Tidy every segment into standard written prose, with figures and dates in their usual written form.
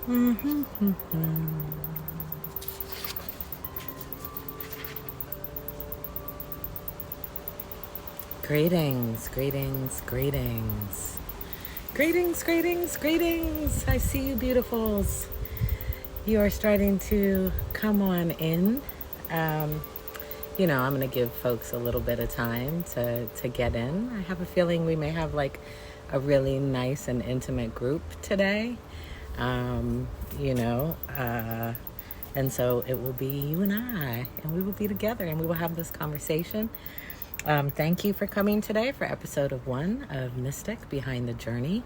Mm-hmm. Greetings, greetings, greetings. Greetings, greetings, greetings. I see you, beautifuls. You are starting to come on in. Um, I'm going to give folks a little bit of time to get in. I have a feeling we may have like a really nice and intimate group today. Um, you know, uh, and so it will be you and we will be together and we will have this conversation. Thank you for coming today for episode of 1 of Mystic Behind the Journey,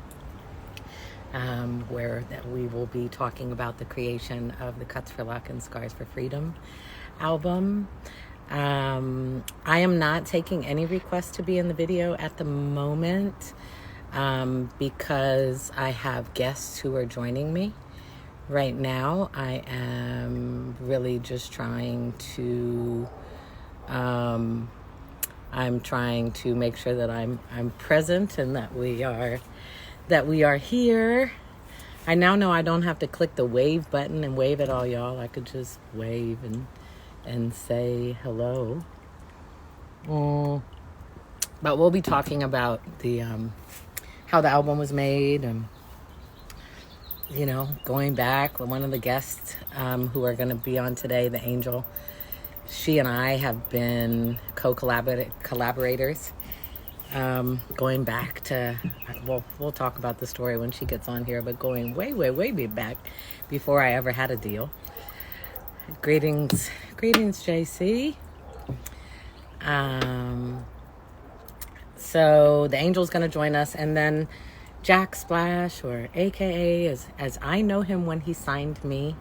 where that we will be talking about the creation of the Cuts for Luck and Scars for Freedom album. I am not taking any requests to be in the video at the moment because I have guests who are joining me. Right now, I am really just trying to I'm trying to make sure that I'm present and that we are here. I now know I don't have to click the wave button and wave at all y'all. I could just wave and say hello. But we'll be talking about the how the album was made and going back. One of the guests who are going to be on today, the Angel, she and I have been collaborators, going back to, well, we'll talk about the story when she gets on here, but going way, way, way back before I ever had a deal. Greetings, JC. So the Angel's going to join us, and then Jack Splash, or AKA, as I know him when he signed me,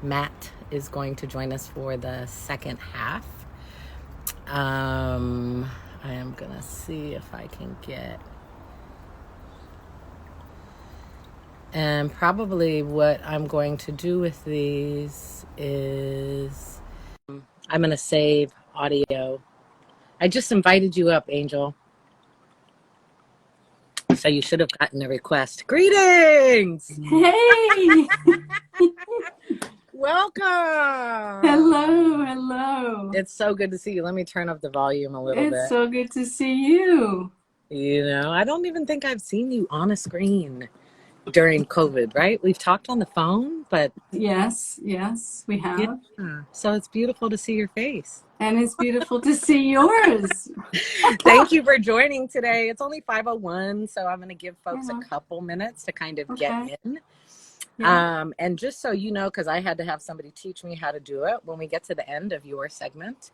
Matt, is going to join us for the second half. I am going to see if I can get... And probably what I'm going to do with these is I'm going to save audio. I just invited you up, Angel. So you should have gotten a request. Greetings! Hey! Welcome! Hello. It's so good to see you. Let me turn up the volume a little bit. It's so good to see you. I don't even think I've seen you on a screen during COVID, right? We've talked on the phone, but... Yes, we have. Yeah. So it's beautiful to see your face. And it's beautiful to see yours. Thank you for joining today. It's only 5:01, so I'm going to give folks a couple minutes to kind of get in. Yeah. And just so you know, because I had to have somebody teach me how to do it, when we get to the end of your segment,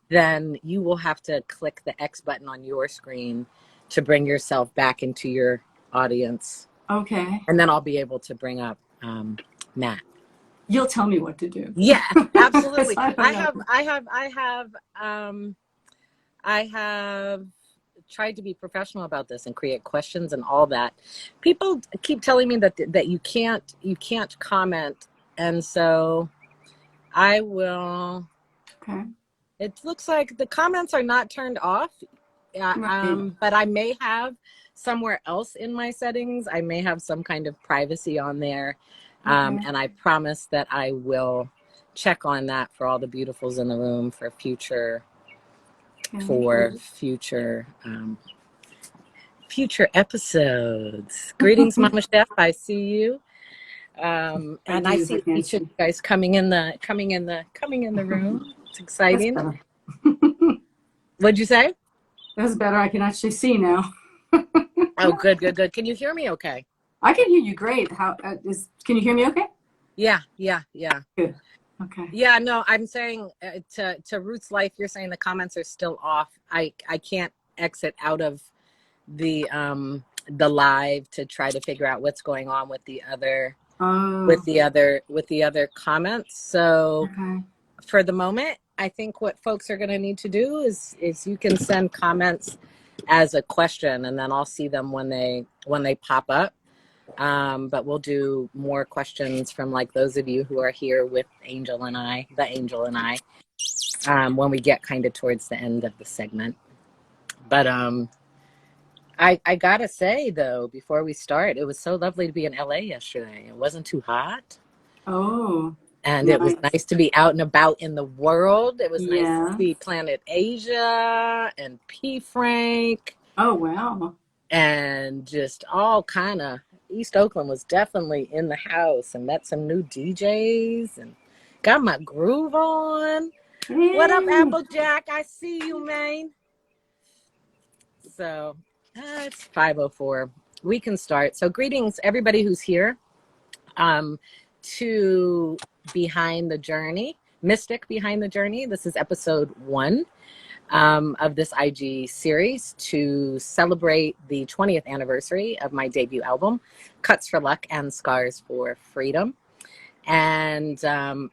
then you will have to click the X button on your screen to bring yourself back into your audience. Okay. And then I'll be able to bring up Matt. You'll tell me what to do. Yeah, absolutely. I have tried to be professional about this and create questions and all that. People keep telling me that you can't comment, and so I will. Okay. It looks like the comments are not turned off, but I may have somewhere else in my settings. I may have some kind of privacy on there. And I promise that I will check on that for all the beautifuls in the room for future episodes. Greetings, Mama Chef. I see you. And I see each of you guys coming in the room. It's exciting. What'd you say? That's better. I can actually see now. Oh, good. Can you hear me okay? I can hear you great. Can you hear me okay? Yeah. Good. Okay. Yeah, no, I'm saying to Ruth's Life, you're saying the comments are still off. I can't exit out of the live to try to figure out what's going on with the other comments. So for the moment, I think what folks are going to need to do is you can send comments as a question, and then I'll see them when they pop up. But we'll do more questions from like those of you who are here with the Angel and I, when we get kind of towards the end of the segment. But I gotta say though, before we start, it was so lovely to be in LA yesterday. It wasn't too hot. Oh, And it was nice. nice to be out and about in the world. It was nice to Yeah. see Planet Asia and P Frank Oh, wow. and just all kind of East Oakland was definitely in the house and met some new DJs and got my groove on. What up, Hey. Applejack? I see you, man. So it's 5:04. We can start. So greetings, everybody who's here. Um, to Behind the Journey, Mystic Behind the Journey. This is episode 1 of this IG series to celebrate the 20th anniversary of my debut album, Cuts for Luck and Scars for Freedom. And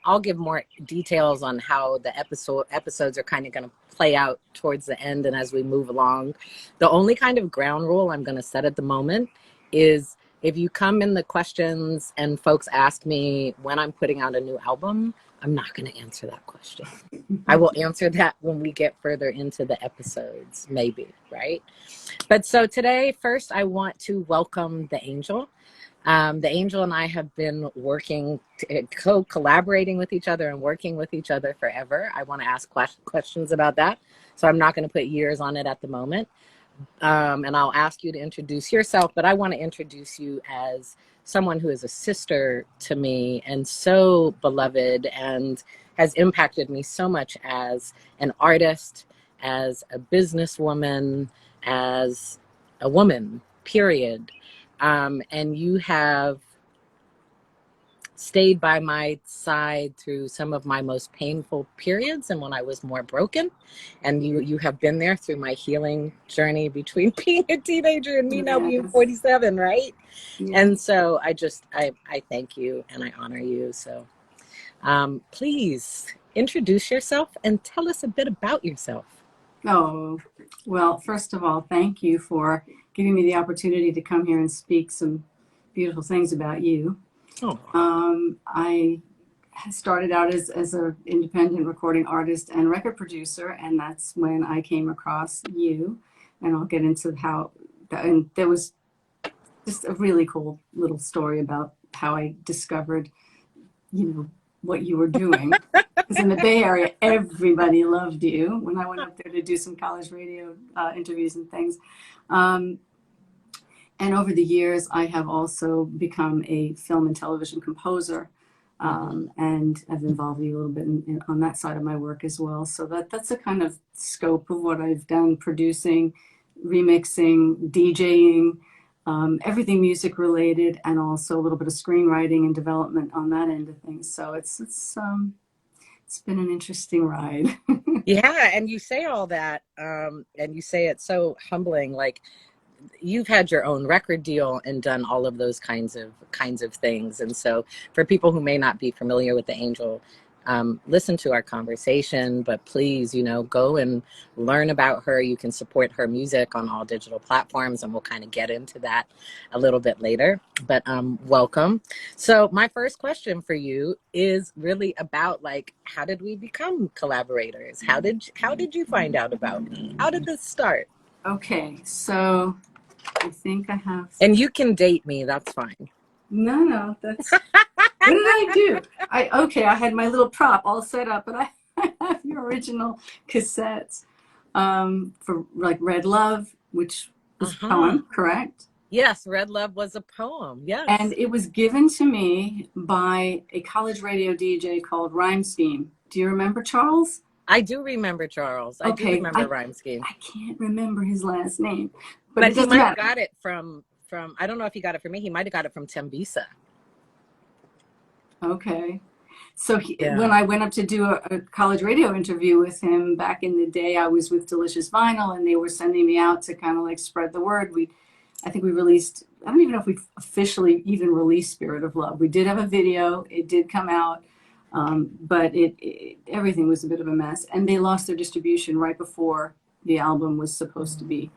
I'll give more details on how the episodes are kind of going to play out towards the end and as we move along. The only kind of ground rule I'm going to set at the moment is if you come in the questions and folks ask me when I'm putting out a new album, I'm not going to answer that question. I will answer that when we get further into the episodes, maybe, right? But so today, first, I want to welcome the Angel. The Angel and I have been working, collaborating with each other and working with each other forever. I want to ask questions about that. So I'm not going to put years on it at the moment. And I'll ask you to introduce yourself, but I want to introduce you as someone who is a sister to me and so beloved and has impacted me so much as an artist, as a businesswoman, as a woman, period. And you have stayed by my side through some of my most painful periods and when I was more broken. And you have been there through my healing journey between being a teenager and me now being Yes. 47, right? Yeah. And so I thank you and I honor you. So please introduce yourself and tell us a bit about yourself. Oh, well, first of all, thank you for giving me the opportunity to come here and speak some beautiful things about you. Oh. I started out as an independent recording artist and record producer, and that's when I came across you. And I'll get into how, and there was just a really cool little story about how I discovered, what you were doing. Because in the Bay Area, everybody loved you when I went up there to do some college radio interviews and things. Um, and over the years, I have also become a film and television composer. And I've involved you a little bit on that side of my work as well. So that's a kind of scope of what I've done: producing, remixing, DJing, everything music related, and also a little bit of screenwriting and development on that end of things. So it's been an interesting ride. Yeah, and you say all that, and you say it so humbling, like you've had your own record deal and done all of those kinds of things. And so for people who may not be familiar with the Angel, listen to our conversation, but please, go and learn about her. You can support her music on all digital platforms, and we'll kind of get into that a little bit later. But welcome. So my first question for you is really about, like, how did we become collaborators? How did you find out about me? How did this start? Okay, so I think I have. And you can date me, that's fine. No, that's. What did I do? I had my little prop all set up, but I have your original cassettes for like Red Love, which was a poem, correct? Yes, Red Love was a poem. Yes. And it was given to me by a college radio DJ called Rhyme Scheme. Do you remember Charles? I do remember Charles. I do remember Rhyme Scheme. I can't remember his last name, but it he might have matter. got it from. I don't know if he got it from me. He might have got it from Tembisa. Okay. So when I went up to do a college radio interview with him back in the day, I was with Delicious Vinyl, and they were sending me out to kind of like spread the word. I think we released, I don't even know if we officially even released Spirit of Love. We did have a video. It did come out, but everything was a bit of a mess. And they lost their distribution right before the album was supposed to be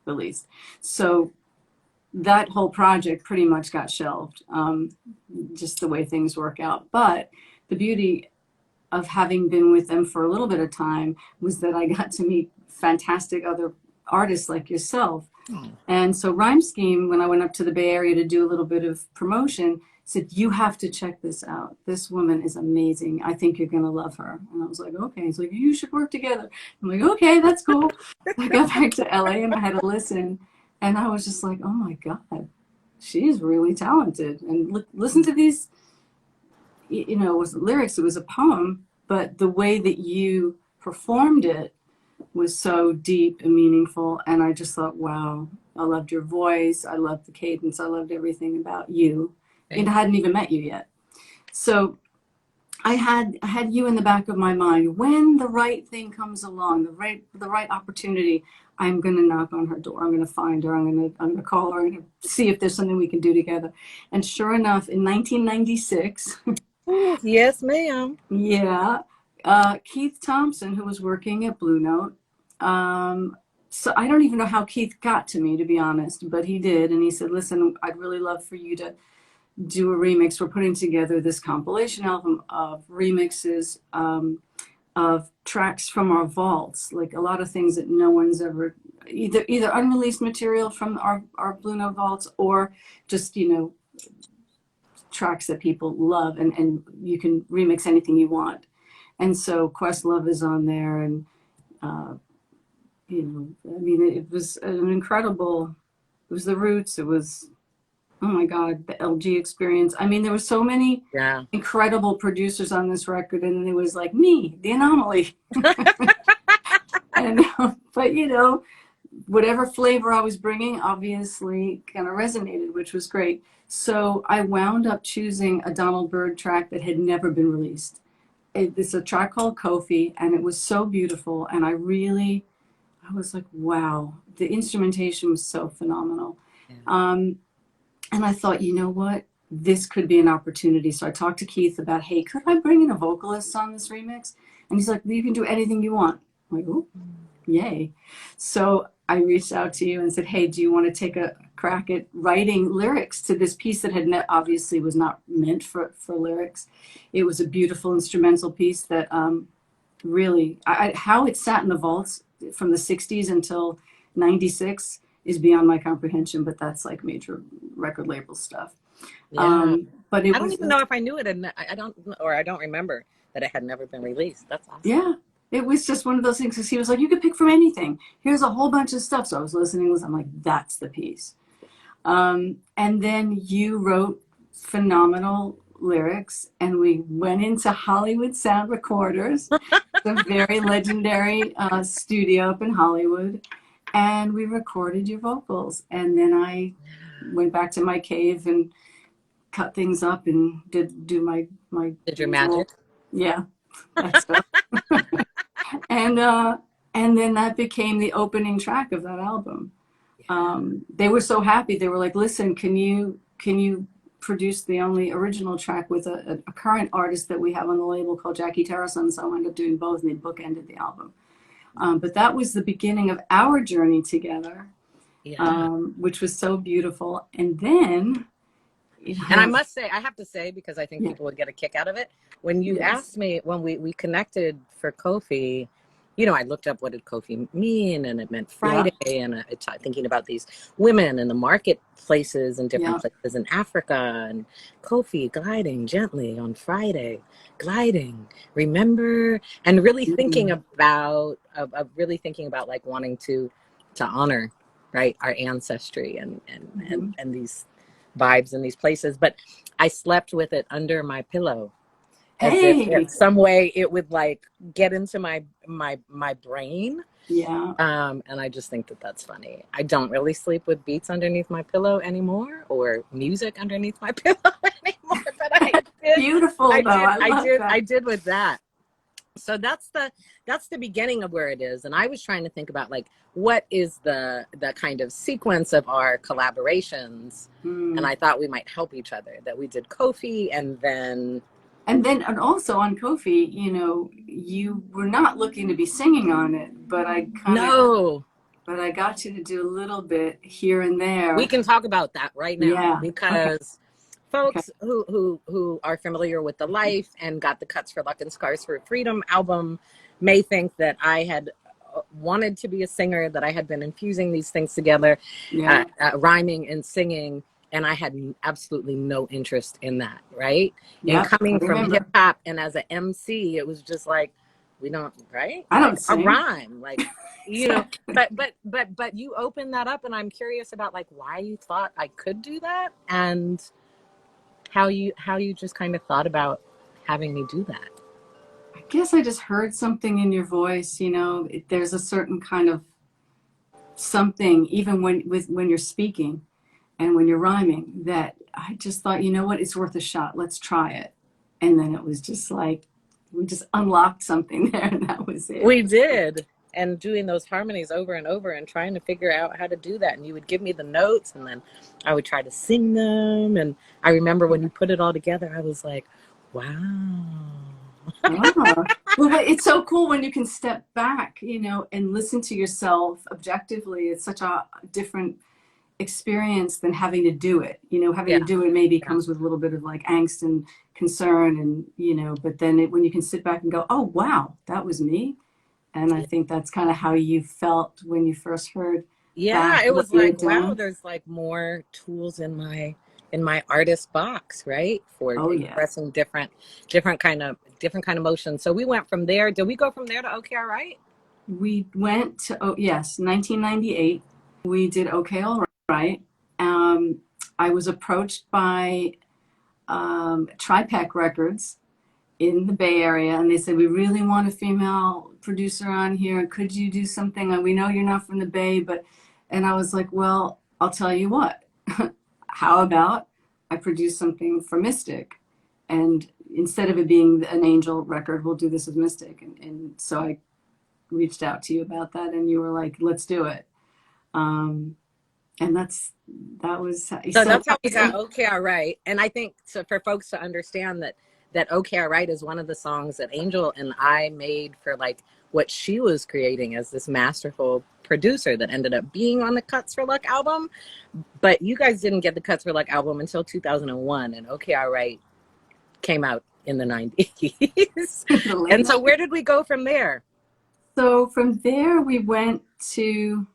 released. So that whole project pretty much got shelved, just the way things work out. But the beauty of having been with them for a little bit of time was that I got to meet fantastic other artists like yourself. Oh, And so Rhyme Scheme, when I went up to the Bay Area to do a little bit of promotion, said, you have to check this out. This woman is amazing. I think you're going to love her. And I was like, okay. He's like, you should work together. I'm like, okay, that's cool. I got back to LA and I had to listen. And I was just like, oh my God, she's really talented. And listen to these, you know, it was lyrics, it was a poem, but the way that you performed it was so deep and meaningful. And I just thought, wow, I loved your voice. I loved the cadence. I loved everything about you. And I hadn't even met you yet. So I had you in the back of my mind. When the right thing comes along, the right opportunity, I'm going to knock on her door. I'm going to find her. I'm going to call her. I'm going to see if there's something we can do together. And sure enough, in 1996, ooh, yes, ma'am. yeah, Keith Thompson, who was working at Blue Note. So I don't even know how Keith got to me, to be honest, but he did. And he said, listen, I'd really love for you to do a remix. We're putting together this compilation album of remixes of tracks from our vaults, like a lot of things that no one's ever, either unreleased material from our Blue Note vaults, or just, you know, tracks that people love, and you can remix anything you want. And so Questlove is on there, and you know, I mean, it was an incredible, it was the Roots, it was, oh my God, the LG Experience. I mean, there were so many incredible producers on this record, and it was like me, the anomaly. And but you know, whatever flavor I was bringing obviously kind of resonated, which was great. So I wound up choosing a Donald Byrd track that had never been released. It's a track called Kofi, and it was so beautiful. And I was like, wow, the instrumentation was so phenomenal. And I thought, you know what? This could be an opportunity. So I talked to Keith about, hey, could I bring in a vocalist on this remix? And he's like, you can do anything you want. I'm like, oh, yay. So I reached out to you and said, hey, do you want to take a crack at writing lyrics to this piece that had obviously was not meant for lyrics? It was a beautiful instrumental piece that really, how it sat in the vaults from the 60s until 96 is beyond my comprehension, but that's like major record label stuff. Yeah. But I don't even know if I knew it, and I don't remember that it had never been released. That's awesome. Yeah, it was just one of those things, because he was like, you could pick from anything. Here's a whole bunch of stuff. So I was listening, I'm like, that's the piece. And then you wrote phenomenal lyrics, and we went into Hollywood Sound Recorders, the very legendary studio up in Hollywood, and we recorded your vocals. And then I went back to my cave and cut things up and did my did your magic? Yeah, that's and then that became the opening track of that album. They were so happy. They were like, listen, can you produce the only original track with a current artist that we have on the label called Jackie Terrason? So I wound up doing both, and they bookended the album. But that was the beginning of our journey together, which was so beautiful. And then, and I must say, I have to say, because I think people would get a kick out of it, when you asked me, when we connected for Kofi, you know, I looked up what did Kofi mean, and it meant Friday, and thinking about these women in the marketplaces and different places in Africa, and Kofi gliding gently on Friday, gliding, remember, and really thinking about, like wanting to honor, right, our ancestry and these vibes in these places. But I slept with it under my pillow, as if in some way it would like get into my brain. And I just think that that's funny. I don't really sleep with beats underneath my pillow anymore, or music underneath my pillow anymore, but I did. Beautiful. I did with that. So that's the beginning of where it is. And I was trying to think about, like, what is the kind of sequence of our collaborations. And I thought we might help each other, that we did Kofi, and also on Kofi, you know, you were not looking to be singing on it, but I got you to do a little bit here and there. We can talk about that right now, because folks who are familiar with the Life and got the Cuts for Luck and Scars for Freedom album may think that I had wanted to be a singer, that I had been infusing these things together, Yeah. rhyming and singing, and I had absolutely no interest in that, right? And Yep. I coming from hip remember. hop and as an MC, it was just like, we don't, right? I Like don't a sing. rhyme, like, you know, Exactly. but you open that up, and I'm curious about like why you thought I could do that, and how you just kind of thought about having me do that. I guess I just heard something in your voice, there's a certain kind of something, even when you're speaking and when you're rhyming, that I just thought, you know what, it's worth a shot. Let's try it. And then it was just like, we just unlocked something there, and that was it. We did. And doing those harmonies over and over and trying to figure out how to do that. And you would give me the notes, and then I would try to sing them. And I remember when you put it all together, I was like, wow. Ah. Well, but it's so cool when you can step back, and listen to yourself objectively. It's such a different experience than having to do it. Having to Yeah. do it maybe Yeah. comes with a little bit of like angst and concern, and but then when you can sit back and go, oh wow, that was me. And I think that's kind of how you felt when you first heard Yeah, back it what was you like, had wow, done. there's like more tools in my artist box, right? For Oh yeah. expressing different kind of motions. So we went from there. Did we go from there to Okay, all right? We went to, oh yes, 1998. We did Okay All Right. I was approached by Tripec Records in the Bay Area, and they said, we really want a female producer on here. Could you do something? And we know you're not from the Bay, and I was like, well, I'll tell you what. How about I produce something for Mystic? And instead of it being an Angel record, we'll do this with Mystic. And so I reached out to you about that, and you were like, let's do it. And that was So so. that's how we got Okay, all right. And I think so for folks to understand that Okay, all right is one of the songs that Angel and I made for like what she was creating as this masterful producer that ended up being on the Cuts for Luck album. But you guys didn't get the Cuts for Luck album until 2001, and Okay, all right came out in the 90s. The late And so night. where did we go from there? So from there, we went to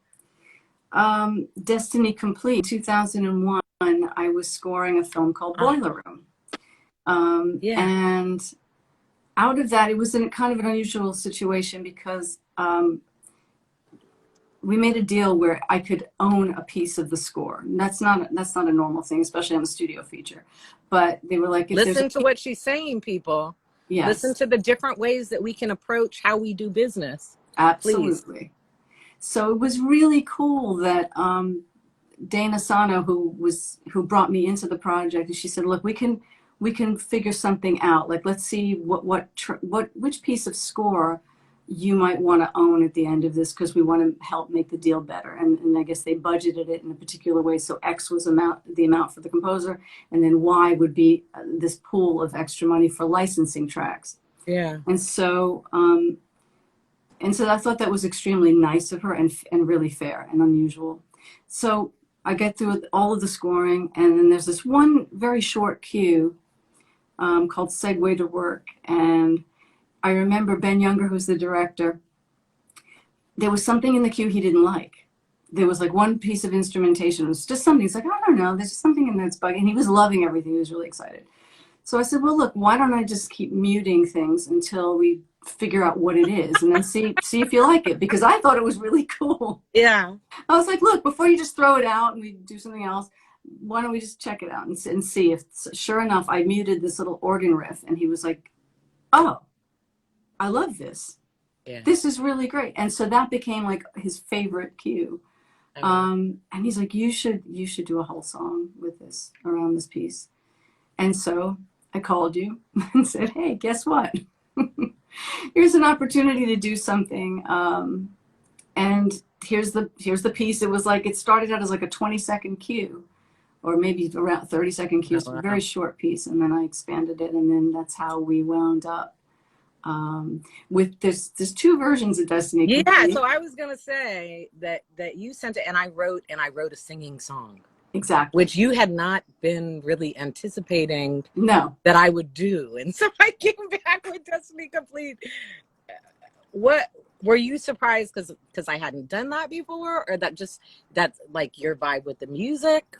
Destiny Complete. 2001, I was scoring a film called Ah, Boiler Room. yeah. And out of that, it was in kind of an unusual situation because we made a deal where I could own a piece of the score. And that's not a normal thing, especially on a studio feature. But they were like, if there's a Listen to what she's saying, people. Listen yes, to the different ways that we can approach how we do business. Please. absolutely. So it was really cool that Dana Sano, who brought me into the project, and she said, "Look, we can figure something out. Like, let's see which piece of score you might want to own at the end of this, because we want to help make the deal better." And I guess they budgeted it in a particular way. So X was the amount for the composer, and then Y would be this pool of extra money for licensing tracks. Yeah. And so I thought that was extremely nice of her, and really fair and unusual. So I get through all of the scoring, and then there's this one very short cue called Segue to Work. And I remember Ben Younger, who's the director, there was something in the cue he didn't like. There was like one piece of instrumentation. It was just something. He's like, I don't know, there's just something in that's bugging. And he was loving everything. He was really excited. So I said, well, look, why don't I just keep muting things until we figure out what it is, and then see if you like it, because I thought it was really cool. Yeah. I was like, look, before you just throw it out and we do something else, why don't we just check it out and see if, sure enough, I muted this little organ riff, and he was like, oh, I love this. Yeah. This is really great. And so that became like his favorite cue. And he's like, you should do a whole song with this, around this piece. And so I called you and said, hey, guess what? Here's an opportunity to do something. And here's the piece. It was like, it started out as like a 20-second cue, or maybe around 30-second cue, so a very short piece. And then I expanded it, and then that's how we wound up. With there's two versions of Destiny Yeah, Complete. so I was gonna say that you sent it, and I wrote a singing song. Exactly. Which you had not been really anticipating No. that I would do. And so I came back with Destiny Complete. What Were you surprised because I hadn't done that before, or that's like your vibe with the music?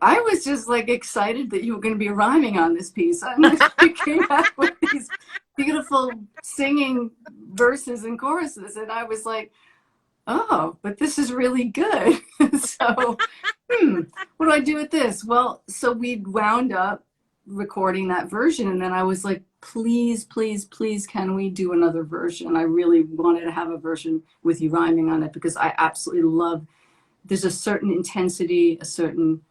I was just like excited that you were going to be rhyming on this piece. I mean, you came out with these beautiful singing verses and choruses, and I was like, oh, but this is really good. So, what do I do with this? Well, so we wound up recording that version, and then I was like, please, please, please, can we do another version? I really wanted to have a version with you rhyming on it because I absolutely love. There's a certain intensity, a certain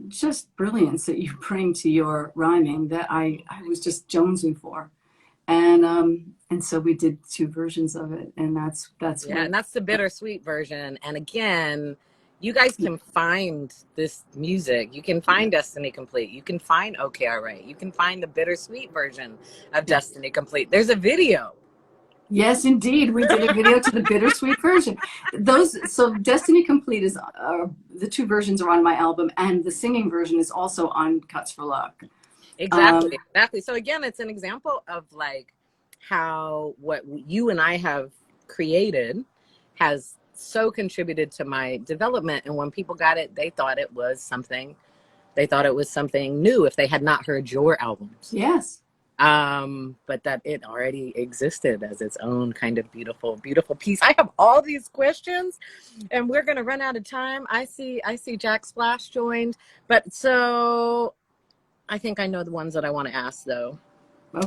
just brilliance that you bring to your rhyming that I was just jonesing for. And so we did two versions of it, and that's Yeah, what. and that's the bittersweet version. And again, you guys can find this music. You can Yeah. find Destiny Complete. You can find OKRA. You can find the bittersweet version of Yeah. Destiny Complete. There's a video. Yes, indeed, we did a video to the bittersweet version. Those so Destiny Complete is the two versions are on my album, and the singing version is also on Cuts for Luck. Exactly, exactly. So again, it's an example of like how what you and I have created has so contributed to my development. And when people got it, they thought it was something new if they had not heard your albums. Yes. But that it already existed as its own kind of beautiful, beautiful piece. I have all these questions and we're gonna run out of time. I see Jack Splash joined, but so I think I know the ones that I want to ask though.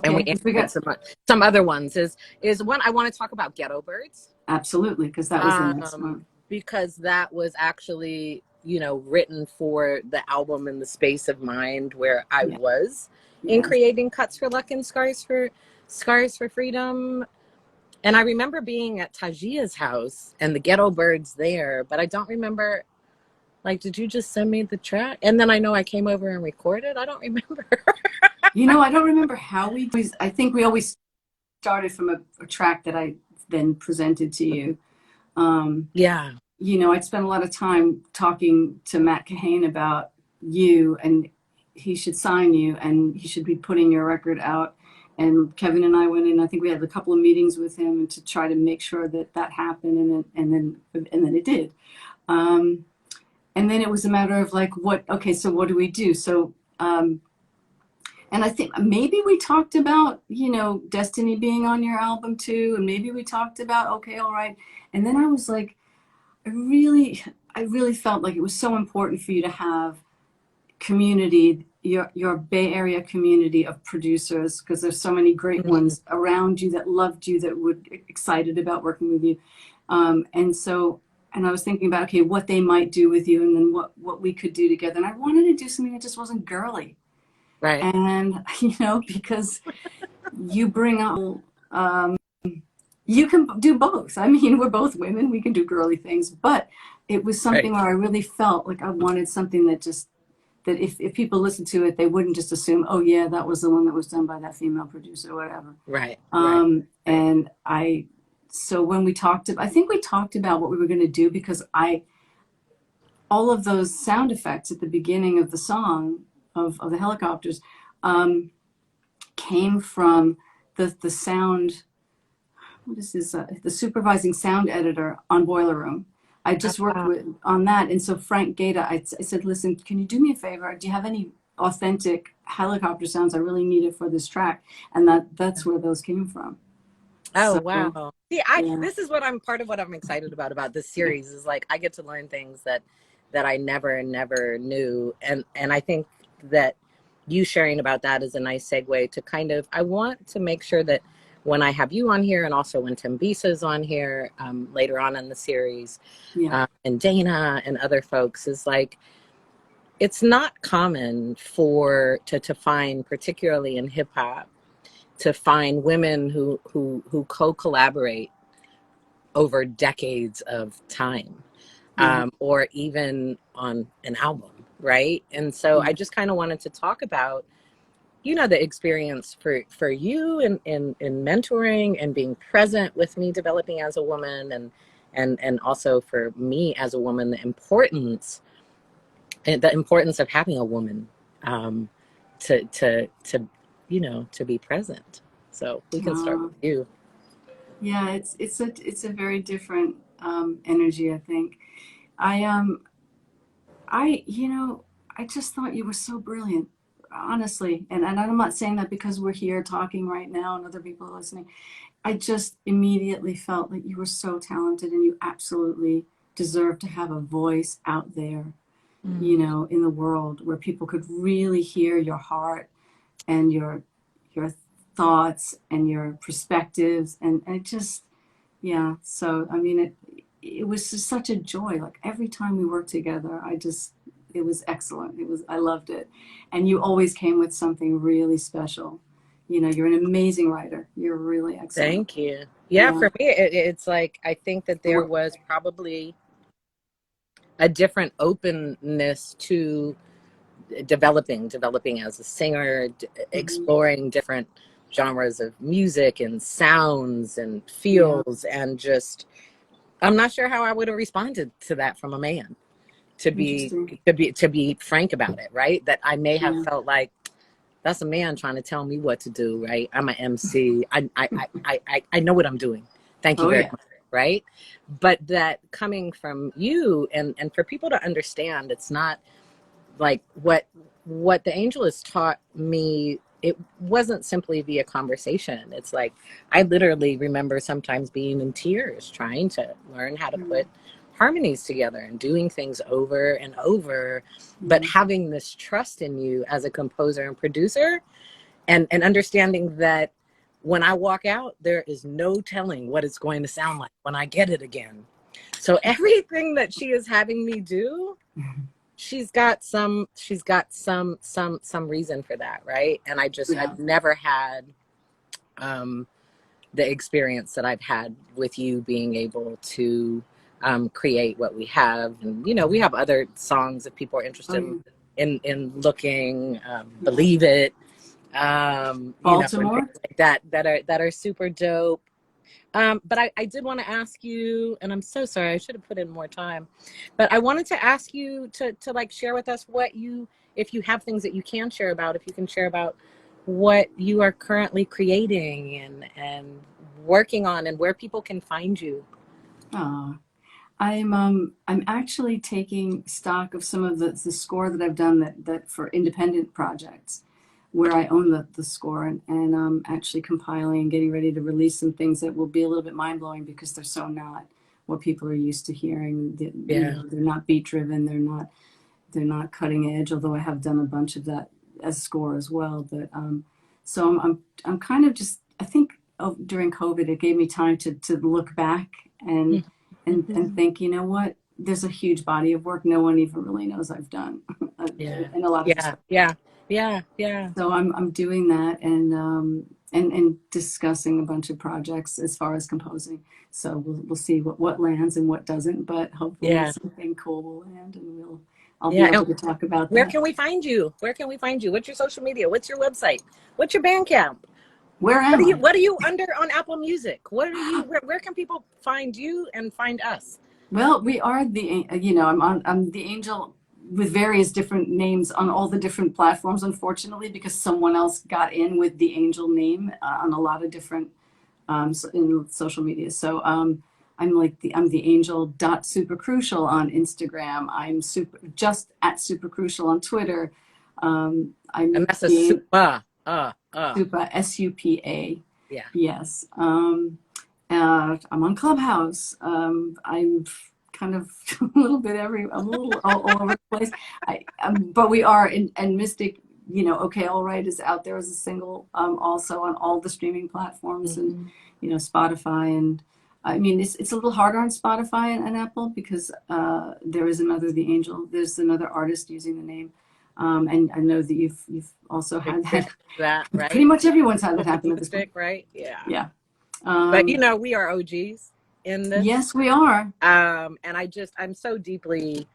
And we Okay. 'Cause we answered got some other ones is one I want to talk about Ghetto Birds. absolutely because that was the next one. Because that was actually, written for the album in the space of mind where I Yeah. was in Yes. creating Cuts for Luck and Scars for Freedom. And I remember being at Tajia's house and the Ghetto Birds there, but I don't remember, like, did you just send me the track? And then I know I came over and recorded. I don't remember. I don't remember how we. I think we always started from a track that I then presented to you. Yeah. I'd spent a lot of time talking to Matt Kahane about you, and he should sign you, and he should be putting your record out. And Kevin and I went in. I think we had a couple of meetings with him to try to make sure that happened, and then it did. And then it was a matter of like, what? Okay, so what do we do? So. And I think maybe we talked about, Destiny being on your album too. And maybe we talked about, okay, all right. And then I was like, I really felt like it was so important for you to have community, your Bay Area community of producers, because there's so many great Mhm. ones around you that loved you, that were excited about working with you. And I was thinking about, okay, what they might do with you and then what we could do together. And I wanted to do something that just wasn't girly. Right. And, because you bring up, you can do both. I mean, we're both women, we can do girly things, but it was something Right. where I really felt like I wanted something that if people listen to it, they wouldn't just assume, oh yeah, that was the one that was done by that female producer or whatever. Right. Right. Right. And so when I think we talked about what we were going to do because all of those sound effects at the beginning of the song of the helicopters came from the sound. This is the supervising sound editor on Boiler Room. I just worked on that, and so Frank Gaeta, I said, listen, can you do me a favor? Do you have any authentic helicopter sounds? I really need it for this track, and that's where those came from. Oh So wow. See, yeah, this is what I'm part of what I'm excited about this series is like I get to learn things that I never knew. And I think that you sharing about that is a nice segue to kind of I want to make sure that when I have you on here and also when Tim Bisa's on here later on in the series yeah, and Dana and other folks is like it's not common to find, particularly in hip hop, to find women who co-collaborate over decades of time, yeah, or even on an album, right? And so yeah. I just kind of wanted to talk about, the experience for you in mentoring and being present with me developing as a woman, and also for me as a woman, the importance of having a woman to to be present. So we can start Uh, with you. Yeah, it's a very different energy, I think. I you know, I just thought you were so brilliant, honestly. And I'm not saying that because we're here talking right now and other people are listening. I just immediately felt that you were so talented and you absolutely deserve to have a voice out there, you Mm. know, in the world where people could really hear your heart and your thoughts and your perspectives and it just yeah. So I mean it was just such a joy. Like every time we worked together, it was excellent. It was I loved it. And you always came with something really special. You know, you're an amazing writer. You're really excellent. Thank you. Yeah, Yeah. for me, it's like I think that there was probably a different openness to developing as a singer, Hmm. exploring different genres of music and sounds and Yeah. feels, and just I'm not sure how I would have responded to that from a man. To be Interesting. to be frank about it, right? That I may have Yeah. felt like that's a man trying to tell me what to do, right? I'm an MC. I know what I'm doing. Thank you Oh very yeah. much, right? But that coming from you and for people to understand, it's not like what the angel has taught me. It wasn't simply via conversation. It's like I literally remember sometimes being in tears trying to learn how to Mm, put harmonies together and doing things over and over, but yeah. having this trust in you as a composer and producer, and understanding that when I walk out there is no telling what it's going to sound like when I get it again. So everything that she is having me do, she's got some reason for that, right? And Yeah. I've never had um the experience that I've had with you being able to create what we have. And we have other songs if people are Oh interested yeah. in looking, Yeah. Believe It, and things Baltimore. like that are super dope. But I did want to ask you, and I'm so sorry, I should have put in more time, but I wanted to ask you to like share with us what you, if you have things that you can share about, if you can share about what you are currently creating and working on, and where people can find you. Oh. I'm actually taking stock of some of the score that I've done that for independent projects where I own the score and actually compiling and getting ready to release some things that will be a little bit mind blowing because they're so not what people are used to hearing. You Yeah, know, they're not beat driven, they're not cutting edge, although I have done a bunch of that as score as well. But so I'm kind of just I think during COVID it gave me time to look back and and think, you know what, there's a huge body of work no one even really knows I've done yeah, in a lot of yeah, respects. yeah, yeah, yeah, So I'm doing that and discussing a bunch of projects as far as composing. So we'll see what lands and what doesn't, but hopefully yeah, something cool will land and I'll be yeah. able And to talk about where that. can we find you? Where can we find you? What's your social media? What's your website? What's your Bandcamp? Where What am are you I? what are you under on Apple Music? What are you where can people find you and find us? Well, we are you know, I'm the angel with various different names on all the different platforms, unfortunately, because someone else got in with the angel name on a lot of different in social media. So I'm the angel dot super crucial on Instagram. I'm super just at super crucial on Twitter. And I'm that's a the super super SUPA. yeah. Yes. I'm on Clubhouse. I'm kind of a little bit I'm a little all over the place. But we are and Mystic, you know, okay, all right is out there as a single, also on all the streaming platforms and, Mm-hmm. you know, Spotify and I mean, it's a little harder on Spotify and Apple because there is another The Angel. There's another artist using the name, and I know that you've also had that. Experience that, Pretty right? much everyone's had that Apple happen at this point. Music, right? Yeah. Yeah. But Um, we are OGs in this. yes, we are. And I'm so deeply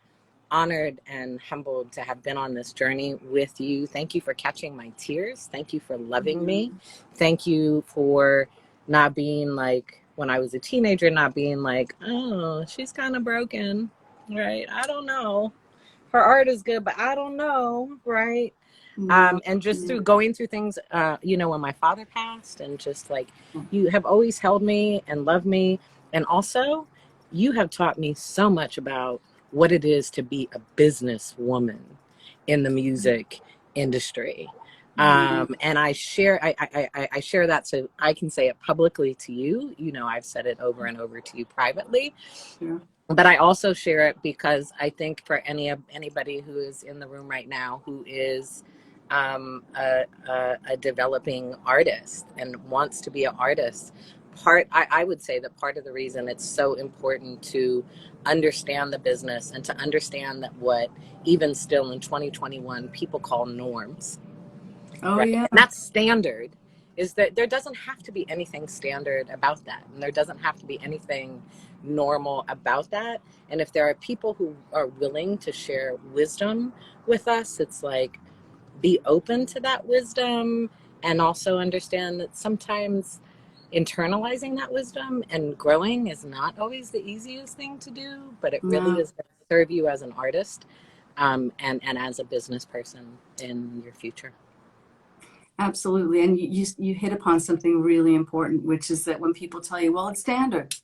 honored and humbled to have been on this journey with you. Thank you for catching my tears. Thank you for loving me. Mm, Thank you for not being like when I was a teenager, not being like, oh, she's kind of broken, right? I don't know. Her art is good, but I don't know, right? No. And just through going through things, when my father passed, and just like, you have always held me and loved me. And also, you have taught me so much about what it is to be a businesswoman in the music industry. And I share, I share that so I can say it publicly to you. I've said it over and over to you privately. Sure. But I also share it because I think for anybody who is in the room right now who is a developing artist and wants to be an artist, I would say that part of the reason it's so important to understand the business and to understand that what even still in 2021 people call norms, Oh, right? yeah. And that's standard, is that there doesn't have to be anything standard about that. And there doesn't have to be anything normal about that. And if there are people who are willing to share wisdom with us, it's like, be open to that wisdom, and also understand that sometimes internalizing that wisdom and growing is not always the easiest thing to do, but it really No. is going to serve you as an artist, and as a business person in your future. Absolutely. And you hit upon something really important, which is that when people tell you, well, it's standard,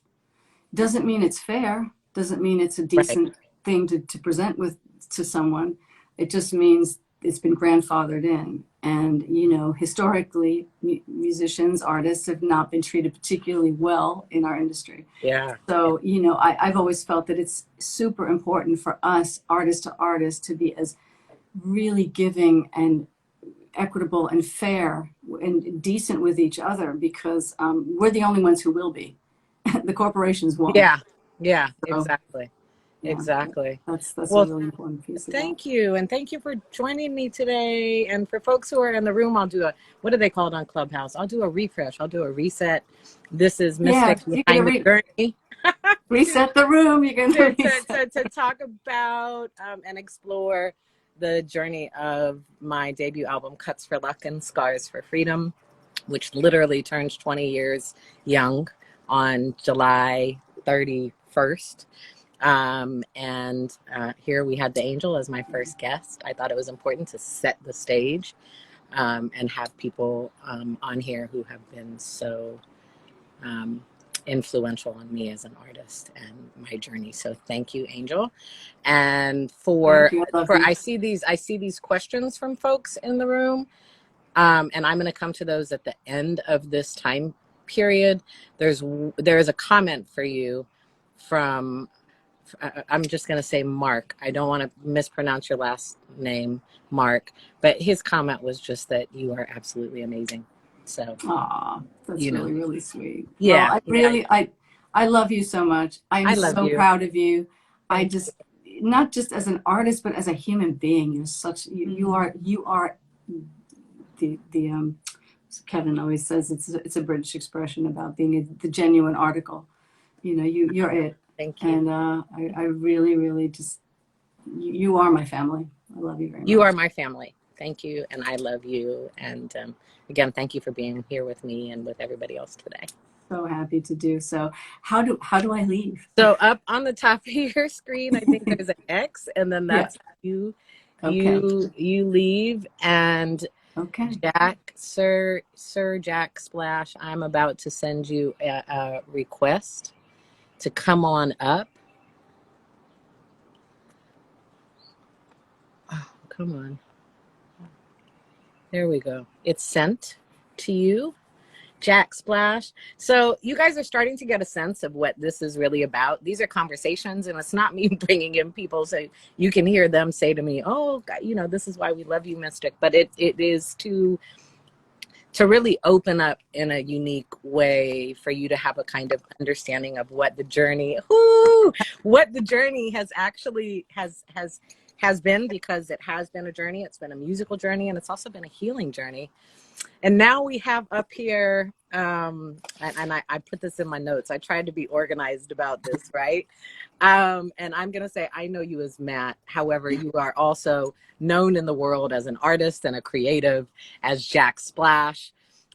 doesn't mean it's fair, doesn't mean it's a Right. decent thing to present to someone. It just means it's been grandfathered in. And, historically, musicians, artists have not been treated particularly well in our industry. Yeah. So, I've always felt that it's super important for us, artist to artist, to be as really giving and equitable and fair and decent with each other, because we're the only ones who will be. The corporations won't. Yeah. Yeah. So, Exactly. yeah, Exactly. that's a Well, really important piece of that. thank you. And thank you for joining me today. And for folks who are in the room, I'll do what do they call it on Clubhouse? I'll do a refresh. I'll do a reset. This is Yeah, Mystic you Behind can the Journey. reset the room. You can reset. To talk about and explore the journey of my debut album, Cuts for Luck and Scars for Freedom, which literally turns 20 years young on July 31st. And here we had the Angel as my first guest. I thought it was important to set the stage, and have people on here who have been so influential on me as an artist and my journey. So thank you, Angel. And Thank you. I love you. I see these questions from folks in the room, and I'm going to come to those at the end of this time period. There is a comment for you from, I'm just going to say Mark. I don't want to mispronounce your last name, Mark, but his comment was just that you are absolutely amazing. So, Aw, that's really, really sweet. Yeah. Well, I love you so much. I'm I love so you. proud of you. Thank you. Not just as an artist, but as a human being, you are the Kevin always says it's a British expression about being the genuine article. You're it. Thank you. And I really, really just, you are my family. I love you very much. You are my family. Thank you. And I love you. And again, thank you for being here with me and with everybody else today. So happy to do so. How do I leave? So up on the top of your screen, I think there's an X, and then that's you. Okay. You leave, and Okay. Sir Jack Splash, I'm about to send you a request to come on up. Oh, come on. There we go. It's sent to you, Jack Splash. So you guys are starting to get a sense of what this is really about. These are conversations, and it's not me bringing in people so you can hear them say to me, oh, God, this is why we love you, Mystic. But it is to really open up in a unique way for you to have a kind of understanding of what the journey has actually has been, because it has been a journey. It's been a musical journey, and it's also been a healing journey. And now we have up here, and I put this in my notes. I tried to be organized about this, right? And I'm going to say, I know you as Matt. However, you are also known in the world as an artist and a creative as Jack Splash.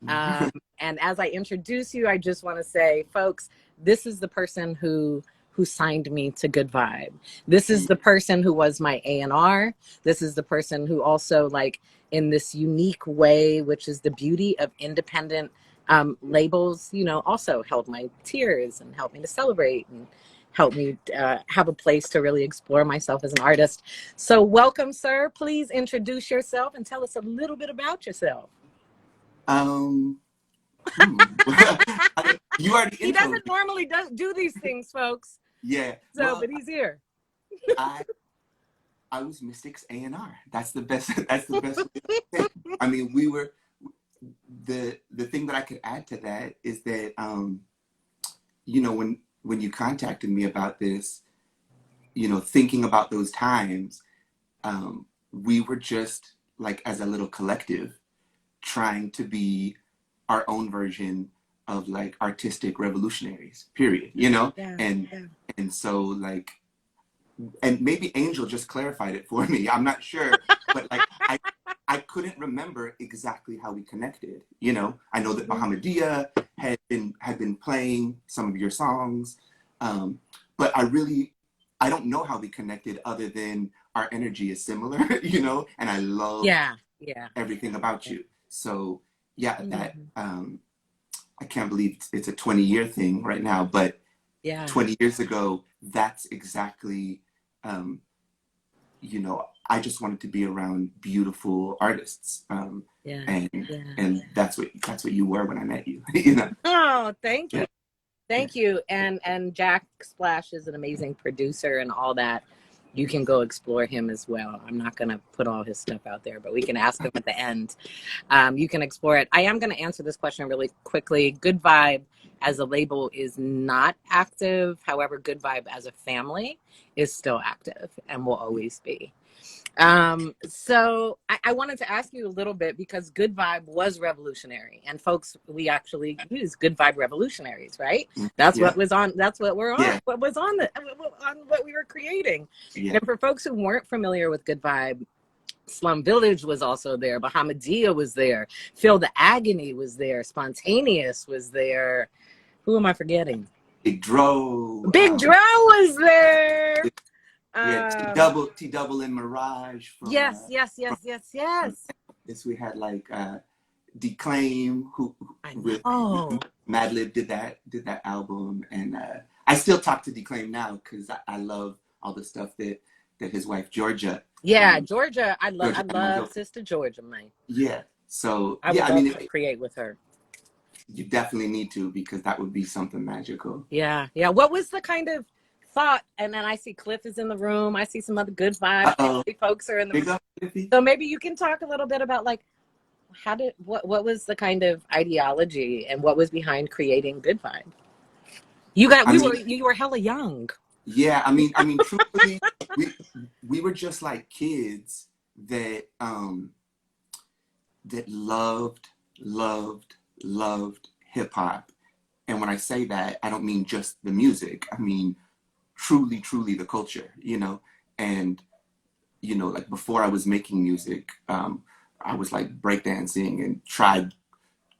And as I introduce you, I just want to say, folks, this is the person who signed me to Good Vibe. This is the person who was my A&R. This is the person who also in this unique way, which is the beauty of independent labels, you know, also held my tears and helped me to celebrate and helped me have a place to really explore myself as an artist. So welcome, sir. Please introduce yourself and tell us a little bit about yourself. Um, you already He introed doesn't me. normally do these things, folks. Yeah. So, Well, but he's here. I I was Mystic's A&R. That's the best. That's the best way to say it. I mean, we were the thing that I could add to that is that you know, when you contacted me about this, you know, thinking about those times, we were just like as a little collective trying to be our own version of like artistic revolutionaries, period, you know? Yeah, And yeah. and so like, and maybe Angel just clarified it for me. I'm not sure, but like I couldn't remember exactly how we connected. You know, I know that Bahamadia had been playing some of your songs, but I don't know how we connected other than our energy is similar, you know, and I love Yeah, yeah. everything about you. So yeah, that Mm-hmm. I can't believe it's a 20-year thing right now, but Yeah, 20 years ago, that's exactly, um, you know, I just wanted to be around beautiful artists, yeah, and yeah. that's what you were when I met you. You know. Oh, thank Yeah, you. Thank you. And Jack Splash is an amazing producer and all that. You can go explore him as well. I'm not going to put all his stuff out there, but we can ask him at the end. You can explore it. I am going to answer this question really quickly. Good Vibe as a label is not active. However, Good Vibe as a family is still active and will always be. So I wanted to ask you a little bit because Good Vibe was revolutionary, and folks, we actually use Good Vibe revolutionaries, right? That's yeah, what was on. That's what we're on. yeah, What was on what we were creating. yeah. And for folks who weren't familiar with Good Vibe, Slum Village was also there. Bahamadia was there. Feel the Agony was there. Spontaneous was there. Who am I forgetting? Big Dro. Big Dro was there. We had T double and Mirage Yes, yes, from yes, yes, yes. this. We had like Declaim who I with know. Madlib did that album, and I still talk to Declaim now because I love all the stuff that his wife Georgia, Yeah, Georgia. I Georgia love Amador. Sister Georgia, man. Yeah. So I yeah, would I love mean, to create with her. you definitely need to because that would be something magical. Yeah, yeah. What was the kind of thought? And then I see Cliff is in the room. I see some other Good Vibe Uh-oh. family folks are in the room. Big up, Tiffy. So maybe you can talk a little bit about like what was the kind of ideology and what was behind creating Good Vibe? I mean, You were hella young. yeah, I mean, truthfully, we we were just like kids that that loved hip hop. And when I say that, I don't mean just the music. I mean truly the culture, you know. And you know, like before I was making music, I was like breakdancing and tried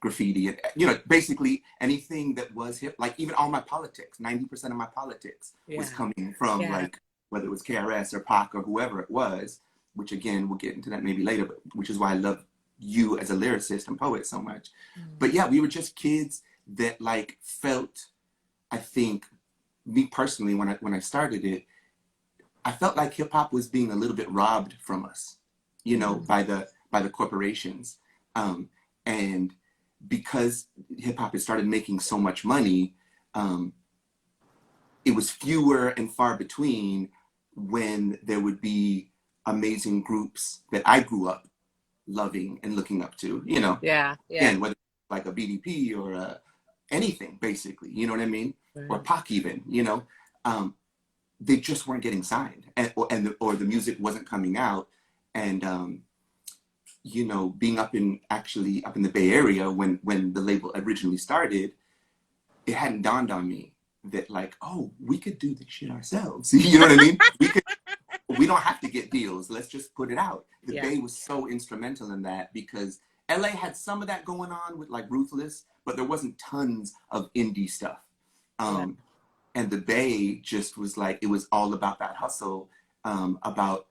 graffiti and you know basically anything that was hip, like even all my politics, 90% of my politics was Yeah, coming from yeah. like whether it was KRS or Pac or whoever it was, which again we'll get into that maybe later, but which is why I love you as a lyricist and poet so much. But yeah, we were just kids that like felt, I think, me personally when I started it, I felt like hip hop was being a little bit robbed from us, you know, by the corporations. And because hip hop had started making so much money, um, it was fewer and far between when there would be amazing groups that I grew up loving and looking up to, you know, Yeah, yeah. again, whether like a BDP or anything, basically, you know what I mean? Or Right. Pac even, you know, they just weren't getting signed or the music wasn't coming out. And, you know, being actually up in the Bay Area when the label originally started, it hadn't dawned on me that like, oh, we could do this shit ourselves. You know what I mean? We don't have to get deals. Let's just put it out. The Yeah, Bay was so instrumental in that because LA had some of that going on with like Ruthless, but there wasn't tons of indie stuff. yeah. Um, and the Bay just was like, it was all about that hustle, about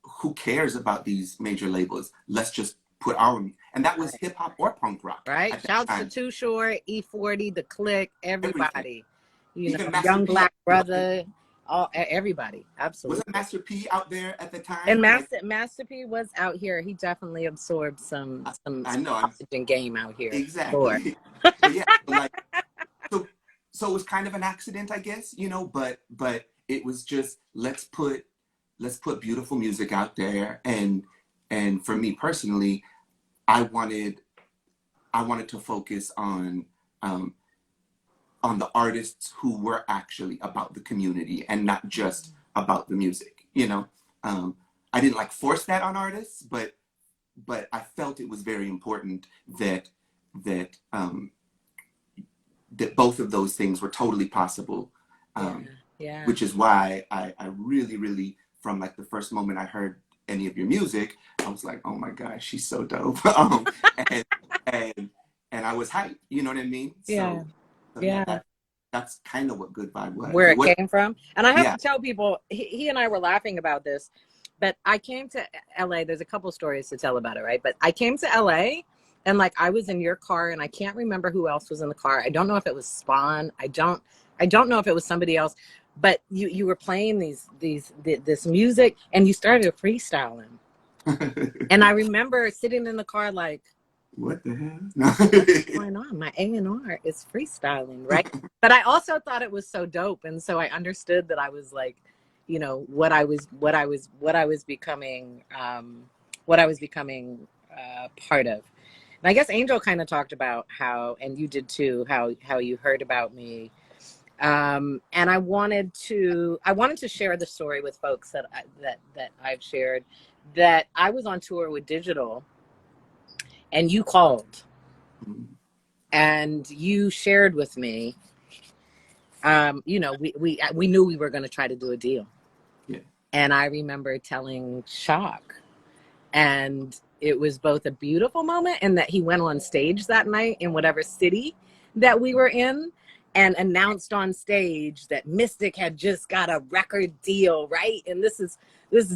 who cares about these major labels? Let's just put our, and that was Right. hip hop or punk rock Right. at that Shouts to time. Too Short, E40, The Click, Everything. everybody. You Even know, Master Young P, Black Brother, everybody. wasn't Absolutely. Master P out there at the And time? Like, Master P was out here. He definitely absorbed some I know, oxygen game out here. Sure. exactly. But yeah, so like, so, so it was kind of an accident, I guess, you know, but it was just, let's put beautiful music out there. And for me personally, I wanted, I wanted to focus um, on the artists who were actually about the community and not just about the music, you know. I didn't like force that on artists, but I felt it was very important that that that both of those things were totally possible. Yeah. Yeah. Which is why I really, really, from like the first moment I heard any of your music, I was like, oh my gosh, she's so dope. And, and and I was hyped, you know what I mean? Yeah. So yeah, Yeah. that's kind of what Good Vibe was. Where It it was, came from. And I have yeah. to tell people, he and I were laughing about this, but I came to LA. There's a couple stories to tell about it, right? But I came to LA and like I was in your car and I can't remember who else was in the car. I don't know if it was Spawn. I don't know if it was somebody else, but you were playing this music and you started freestyling. And I remember sitting in the car like, What the what's hell? going on? My A&R is freestyling, right? But I also thought it was so dope, and so I understood that I was like, you know, what I was becoming, part of. And I guess Angel kind of talked about how, and you did too, how you heard about me. And I wanted to share the story with folks that I've shared, that I was on tour with Digital, and you called and you shared with me, you know, we knew we were going to try to do a deal. Yeah. And I remember telling Shock, and it was both a beautiful moment and that he went on stage that night in whatever city that we were in and announced on stage that Mystic had just got a record deal, right? And this is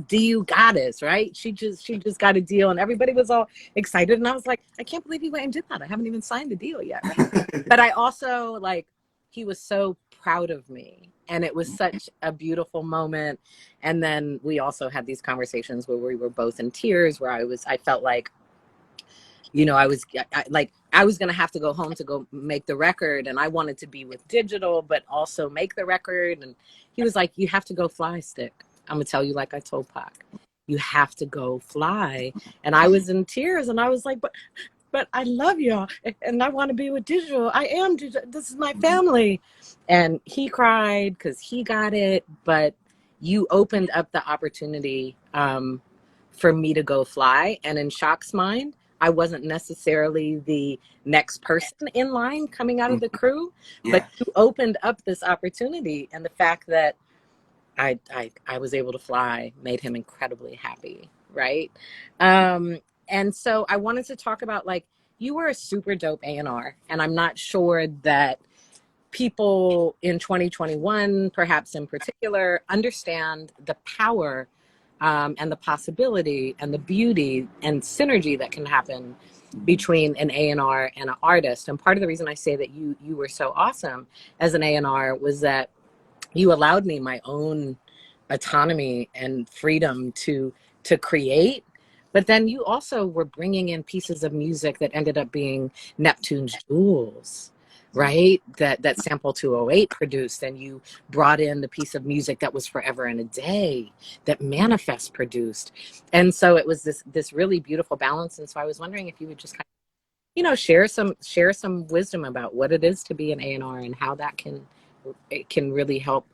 DU Goddess, right? She just got a deal and everybody was all excited. And I was like, I can't believe he went and did that. I haven't even signed the deal yet, right? But I also like, he was so proud of me and it was such a beautiful moment. And then we also had these conversations where we were both in tears, where I felt like, you know, I was going to have to go home to go make the record. And I wanted to be with Digital, but also make the record. And he was like, you have to go fly, Stick. I'm going to tell you, like I told Pac, you have to go fly. And I was in tears and I was like, but I love y'all and I want to be with Digital. I am Digital. This is my family. And he cried because he got it. But you opened up the opportunity for me to go fly. And in Shock's mind, I wasn't necessarily the next person in line coming out of the crew, but Yeah. you opened up this opportunity. And the fact that I was able to fly made him incredibly happy, right? And so I wanted to talk about, like, you were a super dope A&R, and I'm not sure that people in 2021, perhaps in particular, understand the power and the possibility and the beauty and synergy that can happen between an A&R and an artist. And part of the reason I say that you were so awesome as an A&R was that you allowed me my own autonomy and freedom to create, but then you also were bringing in pieces of music that ended up being Neptune's Jewels, right? That Sample 208 produced, and you brought in the piece of music that was Forever and a Day that Manifest produced. And so it was this really beautiful balance. And so I was wondering if you would just kind of, you know, share some wisdom about what it is to be an A&R and how that can really help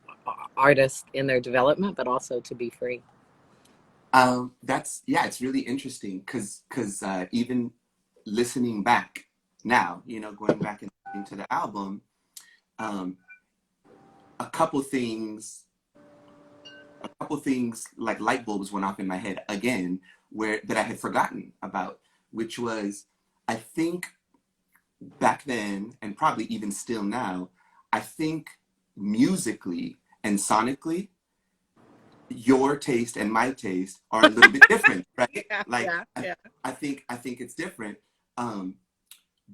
artists in their development, but also to be free. That's, yeah, it's really interesting because even listening back now, you know, going back and listening to the album, um, a couple things like light bulbs went off in my head again, where that I had forgotten about, which was, I think back then, and probably even still now, I think musically and sonically, your taste and my taste are a little bit different, right? Yeah, Like yeah, yeah. I think it's different.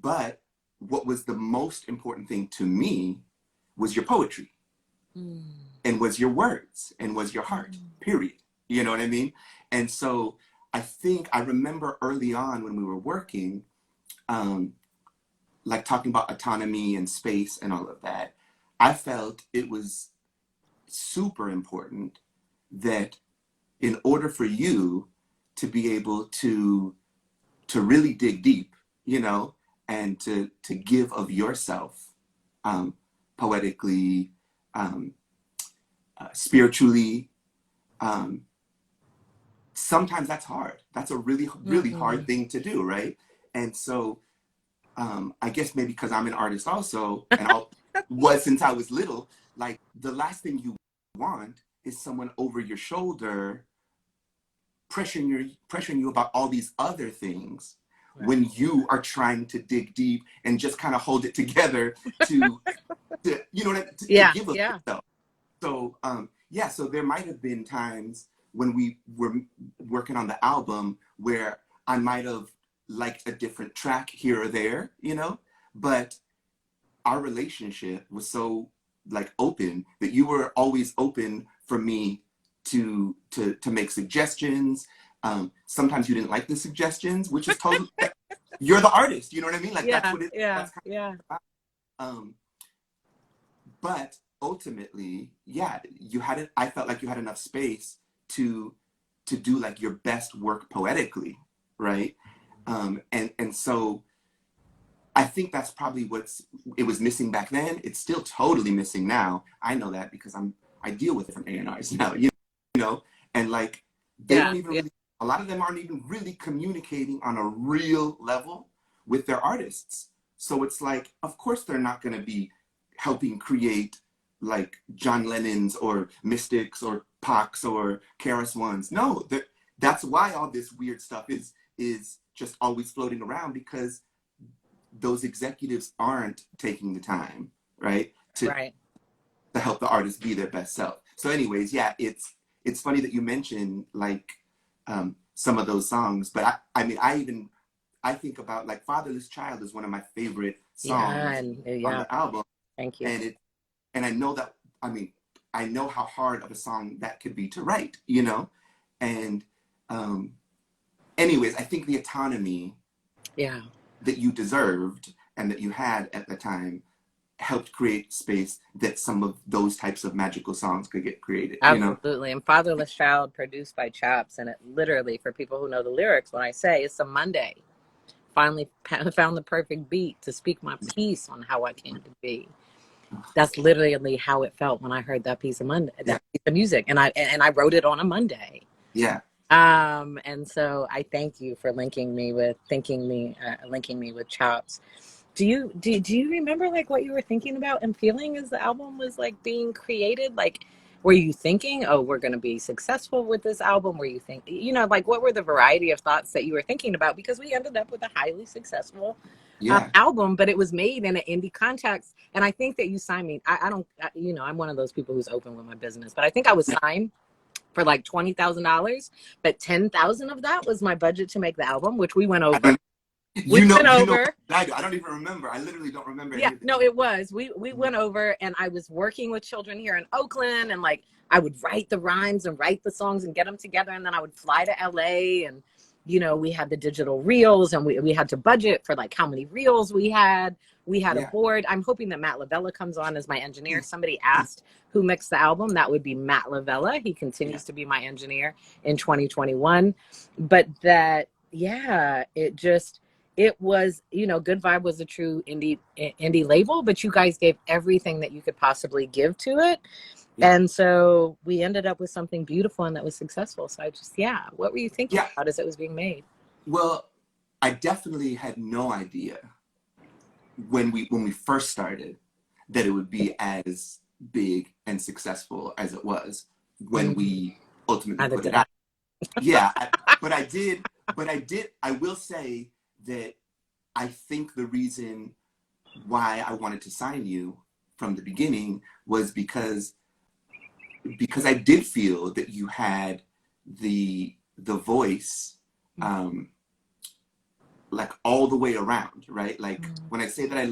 But what was the most important thing to me was your poetry Mm. and was your words and was your heart, period. You know what I mean? And so I think I remember early on when we were working, like talking about autonomy and space and all of that, I felt it was super important that in order for you to be able to really dig deep, you know, and to give of yourself, poetically, um, spiritually, um, sometimes that's hard. That's a really, really hard Mm-mm. thing to do, right? And so I guess maybe because I'm an artist also, and I was since I was little, like the last thing you want is someone over your shoulder pressuring you about all these other things Right. when you are trying to dig deep and just kind of hold it together to, you know, to Yeah, give of yeah. yourself. So yeah, so there might have been times when we were working on the album where I might have liked a different track here or there, you know, but our relationship was so like open that you were always open for me to make suggestions. Sometimes you didn't like the suggestions, which is totally you're the artist, you know what I mean? Like that's Yeah, what it yeah, that's kind yeah. of about. But ultimately, yeah, you had it. I felt like you had enough space to do like your best work poetically, right? And so I think that's probably it was missing back then. It's still totally missing now. I know that because I deal with different A&Rs now, you know, and like they Yeah, don't even yeah. really, a lot of them aren't even really communicating on a real level with their artists. So it's like, of course they're not going to be helping create like John Lennon's or Mystics or Pac's or Karis One's. No, that's why all this weird stuff is just always floating around, because those executives aren't taking the time, right, Right. to help the artist be their best self. So anyways, yeah, it's funny that you mentioned like some of those songs, but I mean I think about like Fatherless Child is one of my favorite Yeah, songs and on yeah. the album. Thank you. And I know that, I mean, I know how hard of a song that could be to write, you know. And anyways, I think the autonomy Yeah. that you deserved and that you had at the time helped create space that some of those types of magical songs could get created, you know? Absolutely. And Fatherless Child produced by Chops. And it literally, for people who know the lyrics, when I say it's a Monday, finally found the perfect beat to speak my piece on how I came to be. That's literally how it felt when I heard that piece of Yeah, that piece of music. And I wrote it on a Monday. yeah. And so I thank you for linking me with Chops. Do you remember like what you were thinking about and feeling as the album was like being created? Like, were you thinking, oh, we're going to be successful with this album? Were you think, like what were the variety of thoughts that you were thinking about? Because we ended up with a highly successful Yeah. album, but it was made in an indie context. And I think that you signed me. I don't, I'm one of those people who's open with my business, but I think I was signed for like $20,000, but 10,000 of that was my budget to make the album, which we went I over. don't, We went you know, over. I don't even remember. I literally don't remember Yeah, any of no, this. it was. We went over, and I was working with children here in Oakland, and like I would write the rhymes and write the songs and get them together, and then I would fly to LA, and we had the digital reels, and we had to budget for like how many reels we had. We had a Yeah. board. I'm hoping that Matt Lavella comes on as my engineer. Somebody asked who mixed the album. That would be Matt Lavella. He Yeah. continues to be my engineer in 2021. But that, yeah, it was, Good Vibe was a true indie label, but you guys gave everything that you could possibly give to it. Yeah. And so we ended up with something beautiful and that was successful. So what were you thinking Yeah. about as it was being made? Well, I definitely had no idea when we first started that it would be as big and successful as it was when we ultimately Neither put it did I. out. Yeah, I will say that I think the reason why I wanted to sign you from the beginning was because because I did feel that you had the voice, like all the way around, right? Like when I say that I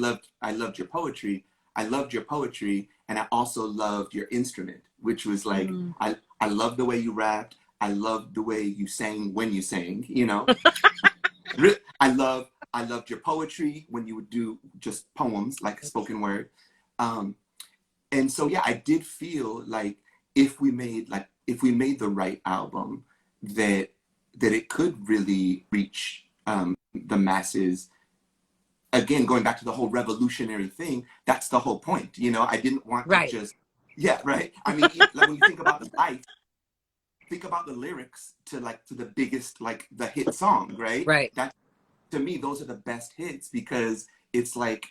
loved your poetry, I loved your poetry, and I also loved your instrument, which was like, I loved the way you rapped. I loved the way you sang when you sang, you know. I loved your poetry when you would do just poems, like spoken word. And so, yeah, I did feel like if we made the right album, that it could really reach the masses. Again, going back to the whole revolutionary thing, that's the whole point. You know, I didn't want to just, yeah, right. I mean, like when you think about the life, think about the lyrics to the biggest, like the hit song, right? Right. That, to me, those are the best hits, because it's like,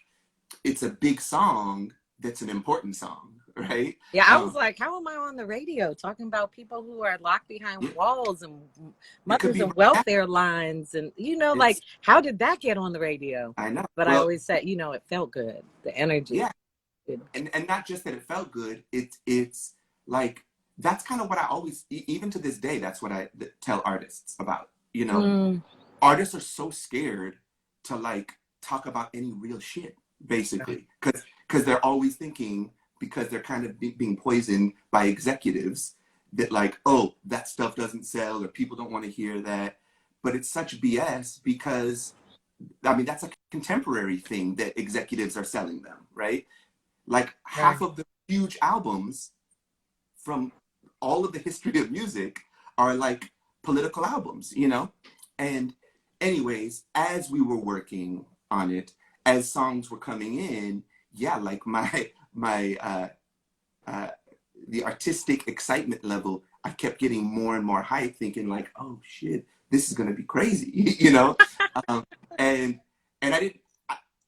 it's a big song that's an important song, right? Yeah, I was like, how am I on the radio talking about people who are locked behind walls and mothers and welfare lines, and like, how did that get on the radio? I know, but I always said, it felt good, the energy. Yeah, and not just that it felt good. It's like, that's kind of what I always, even to this day, that's what I tell artists about. You know, artists are so scared to like talk about any real shit, basically, because they're always thinking, because they're kind of being poisoned by executives, that like, oh, that stuff doesn't sell, or people don't want to hear that. But it's such BS, because I mean, that's a contemporary thing that executives are selling them, right? Like half of the huge albums from all of the history of music are like political albums, you know? And anyways, as we were working on it, as songs were coming in, yeah, like the artistic excitement level, I kept getting more and more hype, thinking like, oh shit, this is gonna be crazy, you know? And I didn't,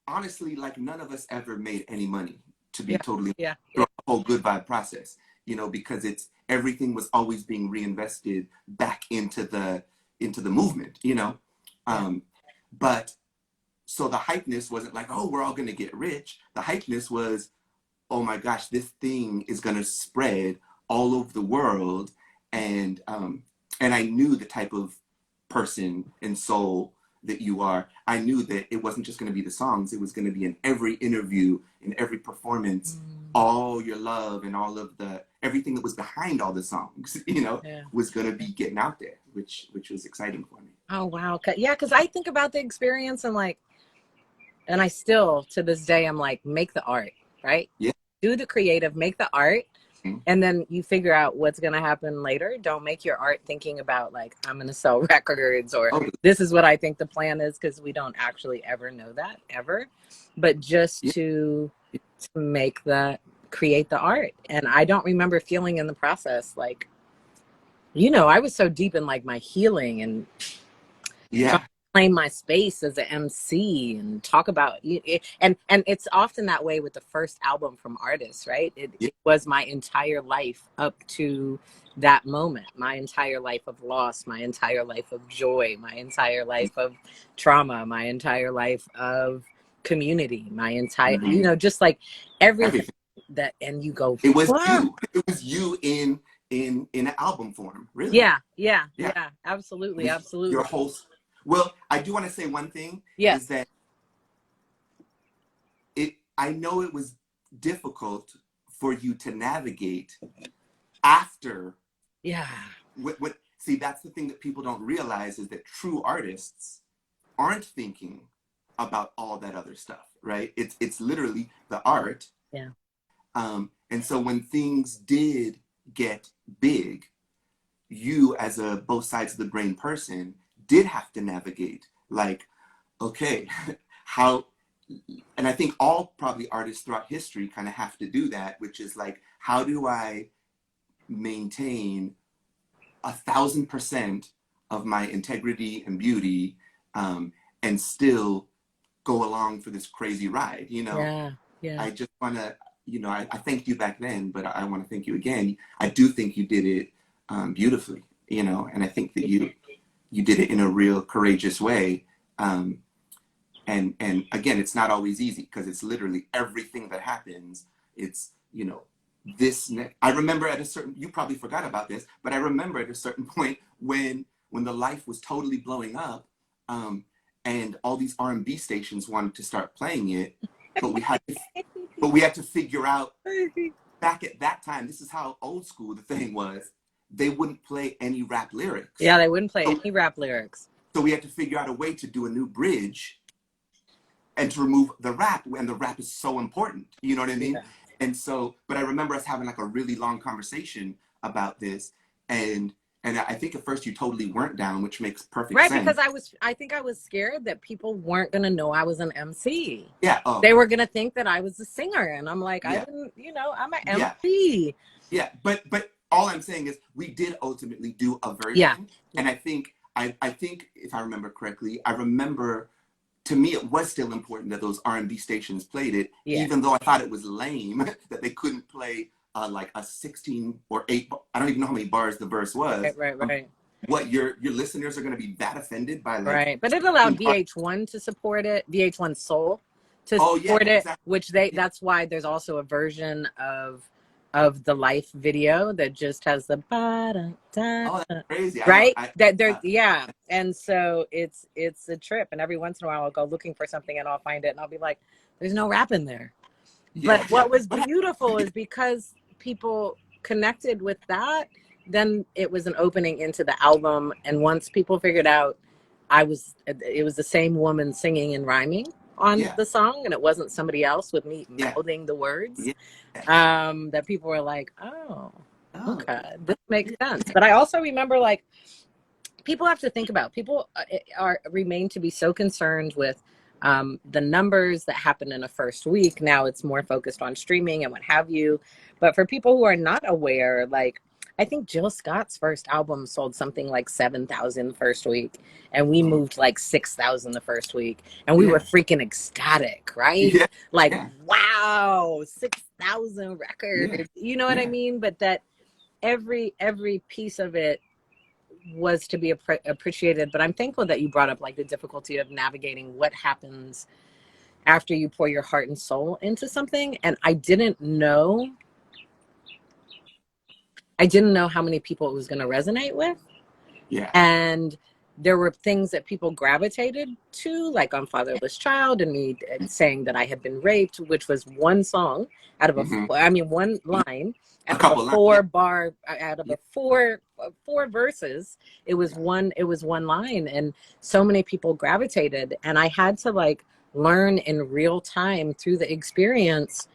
honestly, like none of us ever made any money, to be totally through the whole Good Vibe process, you know, because everything was always being reinvested back into the movement, you know? But so the hypeness wasn't like, oh, we're all gonna get rich. The hypeness was, oh my gosh, this thing is gonna spread all over the world. And I knew the type of person and soul that you are. I knew that it wasn't just gonna be the songs, it was gonna be in every interview, in every performance, all your love and all of everything that was behind all the songs, you know, was gonna be getting out there, which was exciting for me. Oh, wow. Yeah, because I think about the experience and like, and I still, to this day, I'm like, make the art, right? Yeah. Do the creative, make the art, and then you figure out what's going to happen later. Don't make your art thinking about like, I'm going to sell records, or this is what I think the plan is, because we don't actually ever know that, ever. But just to create the art. And I don't remember feeling in the process like, I was so deep in like my healing and claim my space as an MC and talk about it. And it's often that way with the first album from artists, right? It was my entire life up to that moment, my entire life of loss, my entire life of joy, my entire life of trauma, my entire life of community, my entire, just like everything that, and you go, it was you in an album form, really. Yeah, absolutely. Your whole, well, I do want to say one thing, is that I know it was difficult for you to navigate after. See, that's the thing that people don't realize, is that true artists aren't thinking about all that other stuff, right? It's literally the art. And so when things did get big, you as a both sides of the brain person did have to navigate, like, okay, how, and I think all probably artists throughout history kind of have to do that, which is like, how do I maintain 1,000% of my integrity and beauty, and still go along for this crazy ride, you know? I just want to, I thanked you back then, but I want to thank you again. I do think you did it beautifully, and I think that you did it in a real courageous way. And again, it's not always easy, because it's literally everything that happens. It's, I remember at a certain, you probably forgot about this, but I remember at a certain point when the Life was totally blowing up, and all these R&B stations wanted to start playing it, but we had to figure out, back at that time, this is how old school the thing was, they wouldn't play any rap lyrics. Yeah, they wouldn't play any rap lyrics. So we had to figure out a way to do a new bridge and to remove the rap, and the rap is so important, you know what I mean? Yeah. And so, but I remember us having like a really long conversation about this, and I think at first you totally weren't down, which makes perfect sense. Right, because I think I was scared that people weren't gonna know I was an MC. Yeah. They were gonna think that I was a singer, and I'm like, Yeah. I didn't, I'm an MC. Yeah, but all I'm saying is we did ultimately do a version. Yeah. And I think if I remember correctly, to me it was still important that those R&B stations played it, even though I thought it was lame that they couldn't play like a 16 or 8, I don't even know how many bars the verse was. Right. What, your listeners are going to be that offended by, like... Right, but it allowed VH1 to support it, VH1 Soul to support it, exactly. Which that's why there's also a version of the Life video that just has the oh, that's crazy. Right? And so it's a trip, and every once in a while I'll go looking for something and I'll find it and I'll be like, there's no rap in there. But what was beautiful is because people connected with that, then it was an opening into the album. And once people figured out it was the same woman singing and rhyming on the song, and it wasn't somebody else with me mouthing the words, that people were like, oh, okay, this makes sense. But I also remember, like, people have to think about, people remain to be so concerned with the numbers that happen in a first week. Now it's more focused on streaming and what have you. But for people who are not aware, like, I think Jill Scott's first album sold something like 7,000 the first week, and we moved like 6,000 the first week, and we were freaking ecstatic, right? Wow, 6,000 records, you know what I mean? But that every piece of it was to be appreciated. But I'm thankful that you brought up, like, the difficulty of navigating what happens after you pour your heart and soul into something. And I didn't know how many people it was going to resonate with. Yeah. And there were things that people gravitated to, like on Fatherless Child, and me saying that I had been raped, which was one song out of one line out of a four verses. It was one line, and so many people gravitated, and I had to, like, learn in real time through the experience.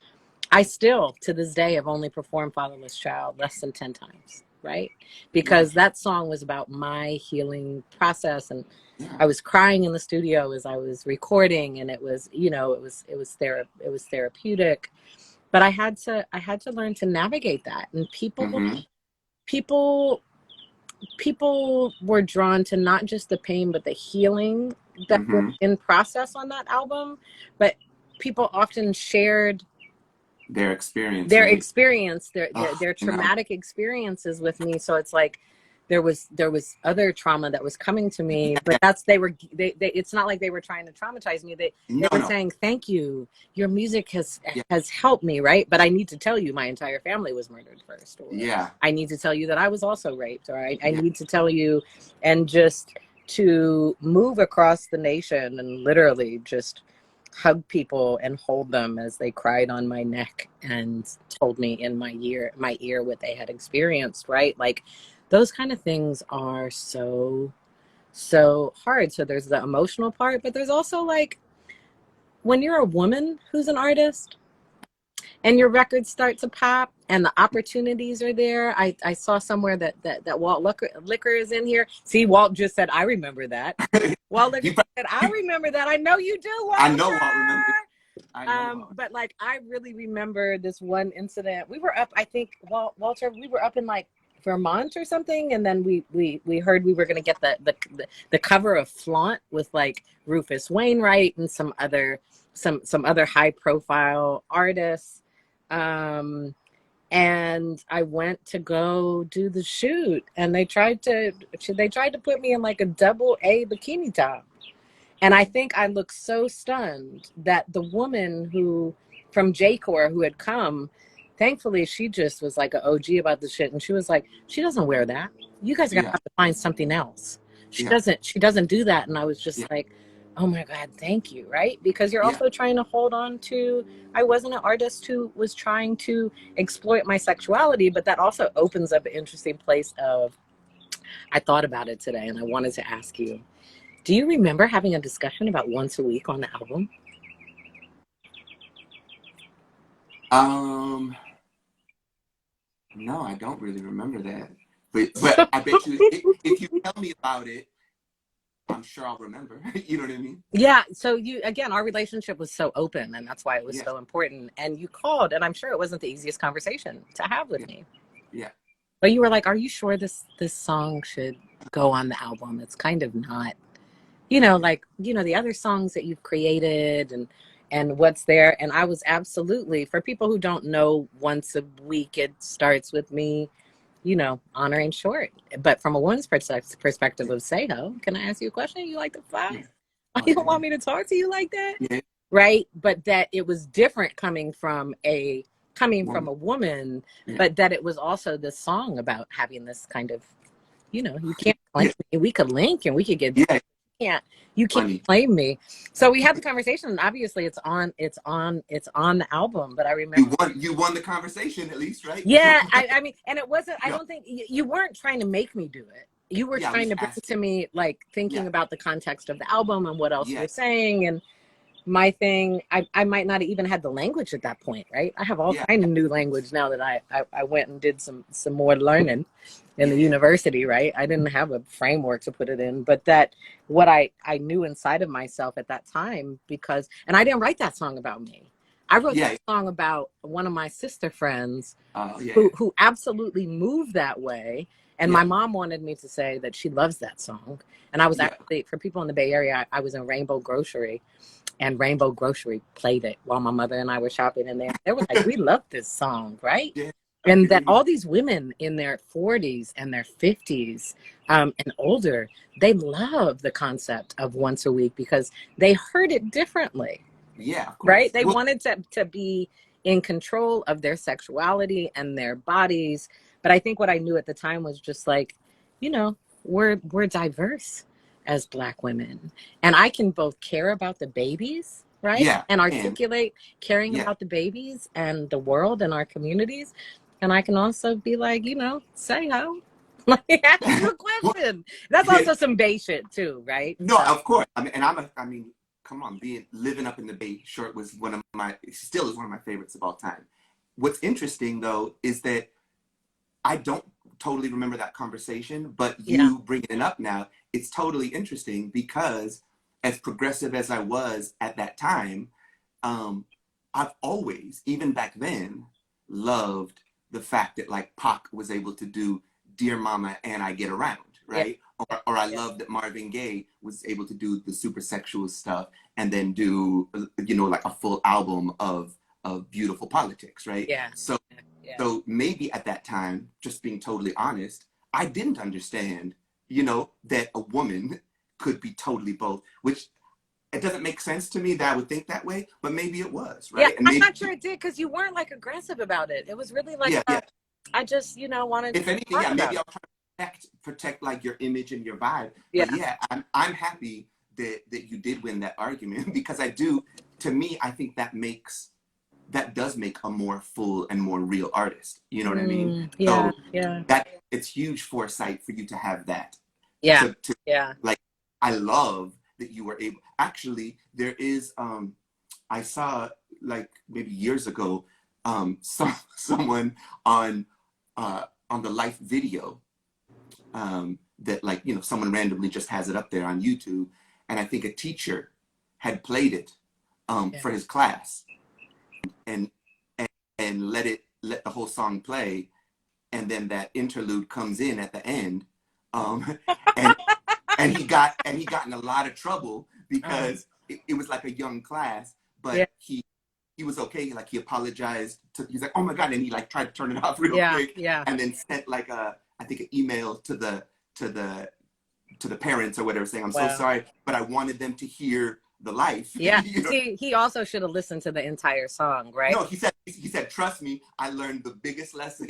I still, to this day, have only performed Fatherless Child less than 10 times, right? Because that song was about my healing process, and I was crying in the studio as I was recording, and it was, it was therapeutic. But I had to learn to navigate that, and people were drawn to not just the pain, but the healing that was in process on that album. But people often shared their traumatic experiences with me. So it's like there was other trauma that was coming to me, but it's not like they were trying to traumatize me. They were saying, thank you, your music has helped me, right? But I need to tell you my entire family was murdered first, or I need to tell you that I was also raped, or I need to tell you, and just to move across the nation and literally just hug people and hold them as they cried on my neck and told me in my ear what they had experienced, right? Like, those kind of things are so hard. So there's the emotional part, but there's also, like, when you're a woman who's an artist and your records start to pop and the opportunities are there. I saw somewhere that Walt Liquor is in here. See, Walt just said, I remember that. Walt Liquor said, I remember that. I know you do, Walter. I know Walt remembers. But, like, I really remember this one incident. We were up, I think, Walter, we were up in, like, Vermont or something, and then we heard we were going to get the cover of Flaunt with, like, Rufus Wainwright and some other high profile artists. And I went to go do the shoot, and they tried to put me in, like, a AA bikini top. And I think I looked so stunned that the woman from J-Corps who had come thankfully she just was like an OG about the shit, and she was like, she doesn't wear that. You guys are gonna Yeah. have to find something else. Yeah. She doesn't do that. And I was Yeah. just like, oh my God, thank you, right? Because you're Yeah. also trying to hold on to, I wasn't an artist who was trying to exploit my sexuality, but that also opens up an interesting place of, I thought about it today and I wanted to ask you, do you remember having a discussion about Once a Week on the album? No, I don't really remember that. But I bet you if you tell me about it, I'm sure I'll remember. You know what I mean? Yeah. So you, again, our relationship was so open and that's why it was Yeah. so important. And you called, and I'm sure it wasn't the easiest conversation to have with Yeah. me. Yeah. But you were like, are you sure this song should go on the album? It's kind of not, like, the other songs that you've created and what's there. And I was absolutely, for people who don't know, Once a Week, it starts with me, honoring short. But from a woman's perspective of Say Ho, can I ask you a question? You like the fly? Yeah. You don't want me to talk to you like that? Yeah. Right? But that it was different coming from a woman, Yeah. but that it was also this song about having this kind of, you can't Yeah. like me. We could link and we could get, Yeah. you can't Funny. blame me. So we had the conversation, and obviously it's on the album. But I remember You won the conversation at least, right? yeah, I mean, and it wasn't, I Yeah. don't think you weren't trying to make me do it. You were Yeah, I trying was to bring asking. to me, like, thinking Yeah. about the context of the album and what else Yeah. you're saying. And my thing, I might not have even had the language at that point, right? I have all Yeah. kind of new language now that I went and did some more learning in the Yeah. university, right? I didn't have a framework to put it in, but that what I knew inside of myself at that time, because, and I didn't write that song about me. I wrote Yeah. that song about one of my sister friends Yeah. who absolutely moved that way. And Yeah. my mom wanted me to say that she loves that song. And I was Yeah. actually, for people in the Bay Area, I was in Rainbow Grocery, and Rainbow Grocery played it while my mother and I were shopping in there. They were like, we love this song, right? Yeah. And that all these women in their 40s and their 50s and older, they love the concept of Once a Week because they heard it differently. Yeah, of course. Right? They Well, wanted to be in control of their sexuality and their bodies. But I think what I knew at the time was just like, we're diverse as Black women. And I can both care about the babies, right? yeah. And And articulate caring yeah. about the babies and the world and our communities. And I can also be like, say ho. Like, ask you a Well, question. That's yeah. also some Bay shit too, right? No, So, of course. I mean, come on, living up in the Bay, Short was still is one of my favorites of all time. What's interesting though is that I don't totally remember that conversation, but yeah. you bringing it up now, it's totally interesting because as progressive as I was at that time, I've always, even back then, loved the fact that like Pac was able to do Dear Mama and I Get Around, right? Yeah. Or I love that Marvin Gaye was able to do the super sexual stuff and then do, like a full album of beautiful politics, right? Yeah. So Yeah. so maybe at that time, just being totally honest, I didn't understand, that a woman could be totally both, which it doesn't make sense to me that I would think that way, but maybe it was, right? Yeah, And I'm maybe, not sure it did because you weren't like aggressive about it. It was really like, yeah. I just, wanted If to anything, talk yeah, about maybe it. I'll try to protect like your image and your vibe. Yeah. But yeah, I'm happy that you did win that argument because to me, I think that does make a more full and more real artist. You know what I mean? Yeah, So yeah. it's huge foresight for you to have that. Yeah, To yeah. like, I love that you were able, actually, there is, I saw like maybe years ago, someone on the Life video, that like, someone randomly just has it up there on YouTube. And I think a teacher had played it, for his class and let the whole song play. And then that interlude comes in at the end. And he got in a lot of trouble because it was like a young class, but he was okay. Like he apologized he's like, oh my God. And he like tried to turn it off real quick. Yeah. And then sent like I think an email to the parents or whatever saying, I'm so sorry, but I wanted them to hear the life. Yeah. You know? See, he also should have listened to the entire song, right? No, he said, trust me, I learned the biggest lesson.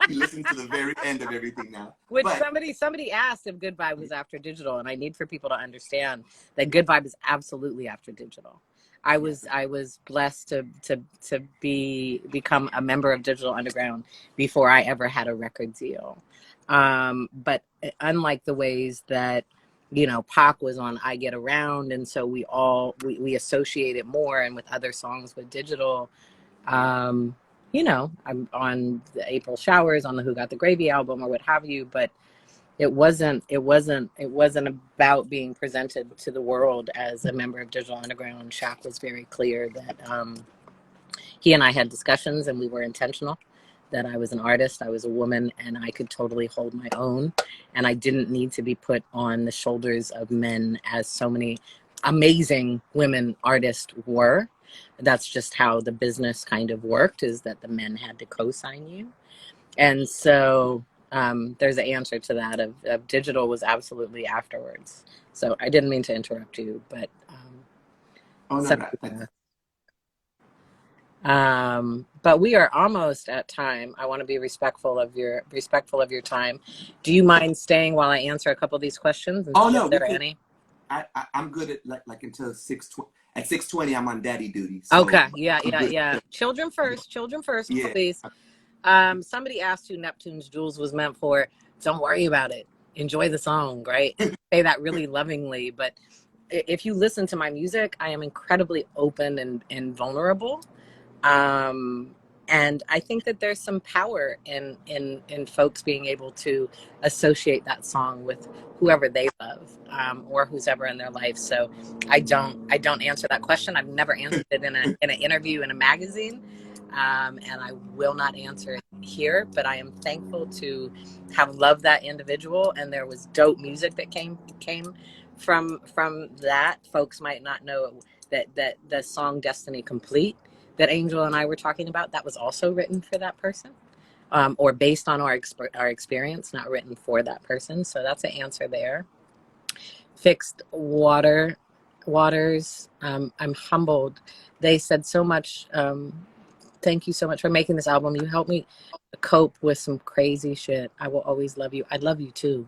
He listens to the very end of everything now. Which But somebody asked if Good Vibe was after digital, and I need for people to understand that Good Vibe is absolutely after digital. I was blessed to become a member of Digital Underground before I ever had a record deal. But unlike the ways that, you know, Pac was on I Get Around, and so we associate it more, and with other songs with digital. Um, you know, I'm on the April Showers, on the Who Got the Gravy album, or what have you, but it wasn't about being presented to the world as a member of Digital Underground. Shaq was very clear that he and I had discussions, and we were intentional, that I was an artist, I was a woman, and I could totally hold my own, and I didn't need to be put on the shoulders of men as so many amazing women artists were. That's just how the business kind of worked, is that the men had to co-sign you. And so there's an answer to that of digital was absolutely afterwards. So I didn't mean to interrupt you, but oh no, so, but we are almost at time. I want to be respectful of your time. Do you mind staying while I answer a couple of these questions? And oh see no, if there are any? I'm good at like until 6:20. At 6:20, I'm on daddy duty. So Okay, yeah. Children first, yeah. please. Somebody asked who Neptune's Jewels was meant for. Don't worry about it. Enjoy the song, right? Say that really lovingly. But if you listen to my music, I am incredibly open and vulnerable. Um, and I think that there's some power in folks being able to associate that song with whoever they love, or who's ever in their life. So I don't answer that question. I've never answered it in an interview in a magazine, and I will not answer it here. But I am thankful to have loved that individual, and there was dope music that came from that. Folks might not know that the song "Destiny Complete" that Angel and I were talking about, that was also written for that person, or based on our experience, not written for that person. So that's an answer there. Fixed waters. I'm humbled. They said so much. Thank you so much for making this album. You helped me cope with some crazy shit. I will always love you. I love you too.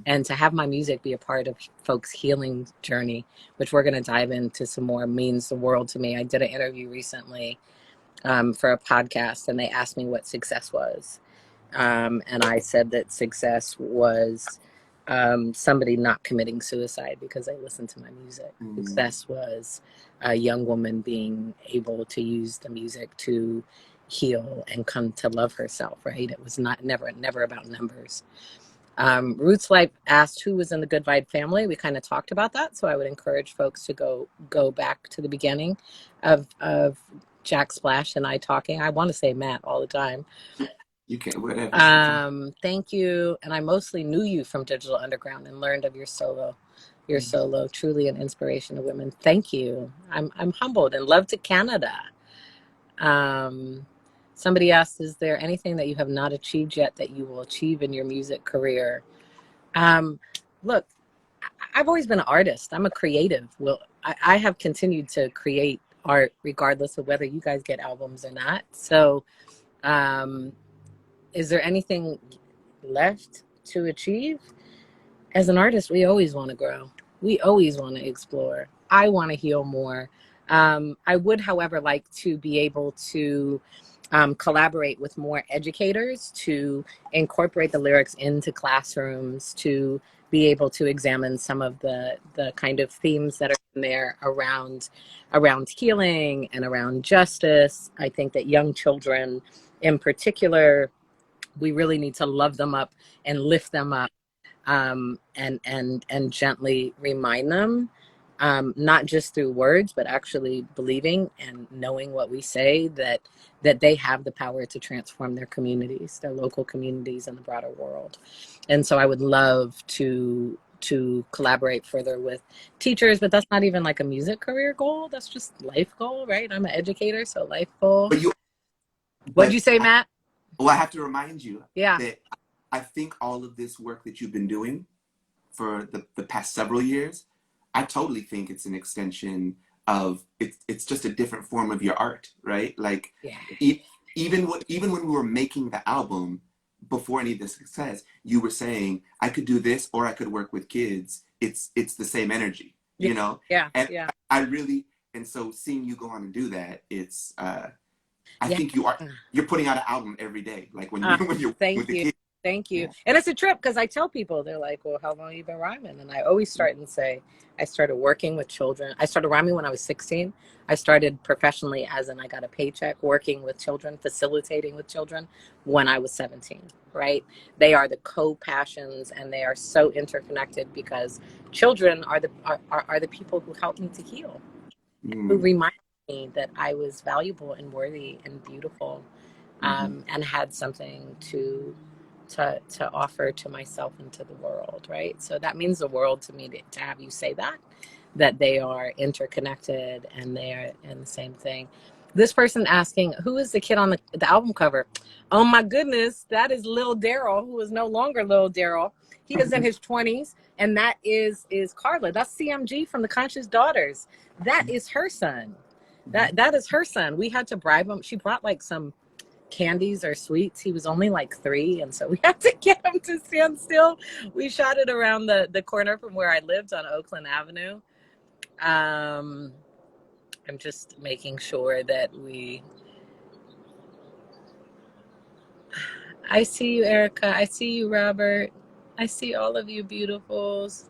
And to have my music be a part of folks' healing journey, which we're going to dive into some more, means the world to me. I did an interview recently for a podcast, and they asked me what success was. And I said that success was somebody not committing suicide because they listened to my music. Success was a young woman being able to use the music to heal and come to love herself, right? It was never about numbers. Roots Life asked who was in the Good Vibe family. We kind of talked about that, so I would encourage folks to go back to the beginning of Jack Splash and I talking. I want to say Matt all the time. You can, whatever. Thank you. And I mostly knew you from Digital Underground and learned of your solo. Truly an inspiration to women. Thank you. I'm humbled, and love to Canada. Somebody asked, is there anything that you have not achieved yet that you will achieve in your music career? Look, I've always been an artist. I'm a creative. Well, I have continued to create art regardless of whether you guys get albums or not. So is there anything left to achieve? As an artist, we always want to grow. We always want to explore. I want to heal more. I would, however, like to be able to collaborate with more educators to incorporate the lyrics into classrooms, to be able to examine some of the kind of themes that are in there around healing and around justice. I think that young children in particular, we really need to love them up and lift them up, and gently remind them, not just through words, but actually believing and knowing what we say, that they have the power to transform their communities, their local communities, and the broader world. And so I would love to collaborate further with teachers, but that's not even like a music career goal. That's just life goal, right? I'm an educator, so life goal. What'd you say, Matt? Well, I have to remind you Yeah. that I think all of this work that you've been doing for the past several years, I totally think it's an extension of it's just a different form of your art, right? Like Yeah. e- even when we were making the album, before any of the success, you were saying I could do this or I could work with kids. It's the same energy, Yeah. you know? Yeah. And Yeah. I really, and so seeing you go on and do that, it's I Yeah. think you're putting out an album every day, like when Uh, when you're Thank with the you. kids. Thank you. Yeah. And it's a trip because I tell people, they're like, well, how long have you been rhyming? And I always start and say, I started working with children. I started rhyming when I was 16. I started professionally, as in I got a paycheck working with children, facilitating with children when I was 17, right? They are the co-passions and they are so interconnected because children are are the people who help me to heal, who Mm, remind me that I was valuable and worthy and beautiful, mhm, and had something to offer to myself and to the world, right? So that means the world to me to have you say that they are interconnected and they are in the same thing. This person asking, who is the kid on the album cover? Oh my goodness, that is Lil Daryl, who is no longer Lil Daryl. He is in his 20s, and that is Carla. That's CMG from the Conscious Daughters. That is her son. That is her son. We had to bribe him. She brought like some candies or sweets. He was only like 3, and so we had to get him to stand still. We shot it around the corner from where I lived on Oakland Avenue. I'm just making sure that I see you, Erica. I see you, Robert. I see all of you beautifuls.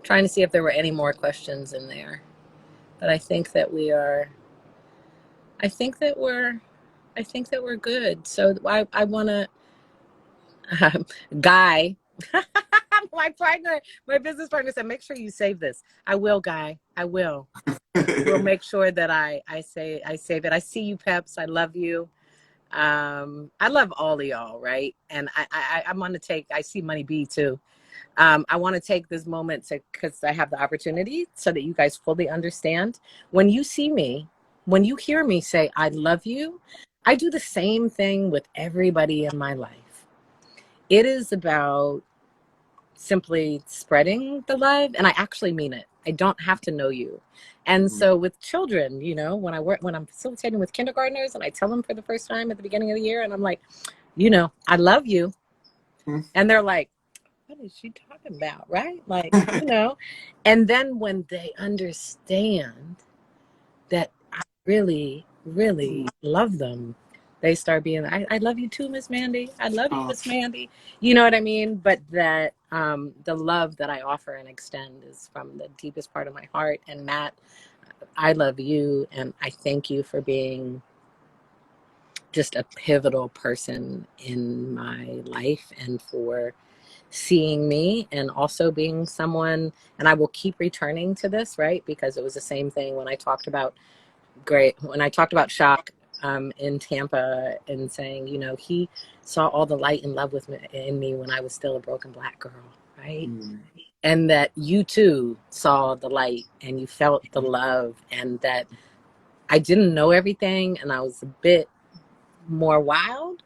Trying to see if there were any more questions in there. But I think that we are, I think that we're, I think that we're good. So I want to, Guy, my partner, my business partner said, make sure you save this. I will, Guy. I will. We'll make sure that I save it. I see you, Peps. I love you. I love all of y'all, right? And I'm gonna take. I see Money B too. I want to take this moment to, because I have the opportunity, so that you guys fully understand. When you see me, when you hear me say I love you, I do the same thing with everybody in my life. It is about simply spreading the love, and I actually mean it. I don't have to know you. And mhm, so with children, when I'm facilitating with kindergartners and I tell them for the first time at the beginning of the year, and I'm like, I love you. And they're like, what is she talking about? Right? Like, and then when they understand that I really, really love them, they start being, I love you too, Miss Mandy. I love you, Oh, Miss Mandy. You know what I mean? But that the love that I offer and extend is from the deepest part of my heart. And Matt, I love you, and I thank you for being just a pivotal person in my life, and for seeing me, and also being someone, and I will keep returning to this, right? Because it was the same thing when I talked about Shock in Tampa, and saying, he saw all the light and love in me when I was still a broken Black girl, right? mm, And that you too saw the light and you felt the love, and that I didn't know everything and I was a bit more wild.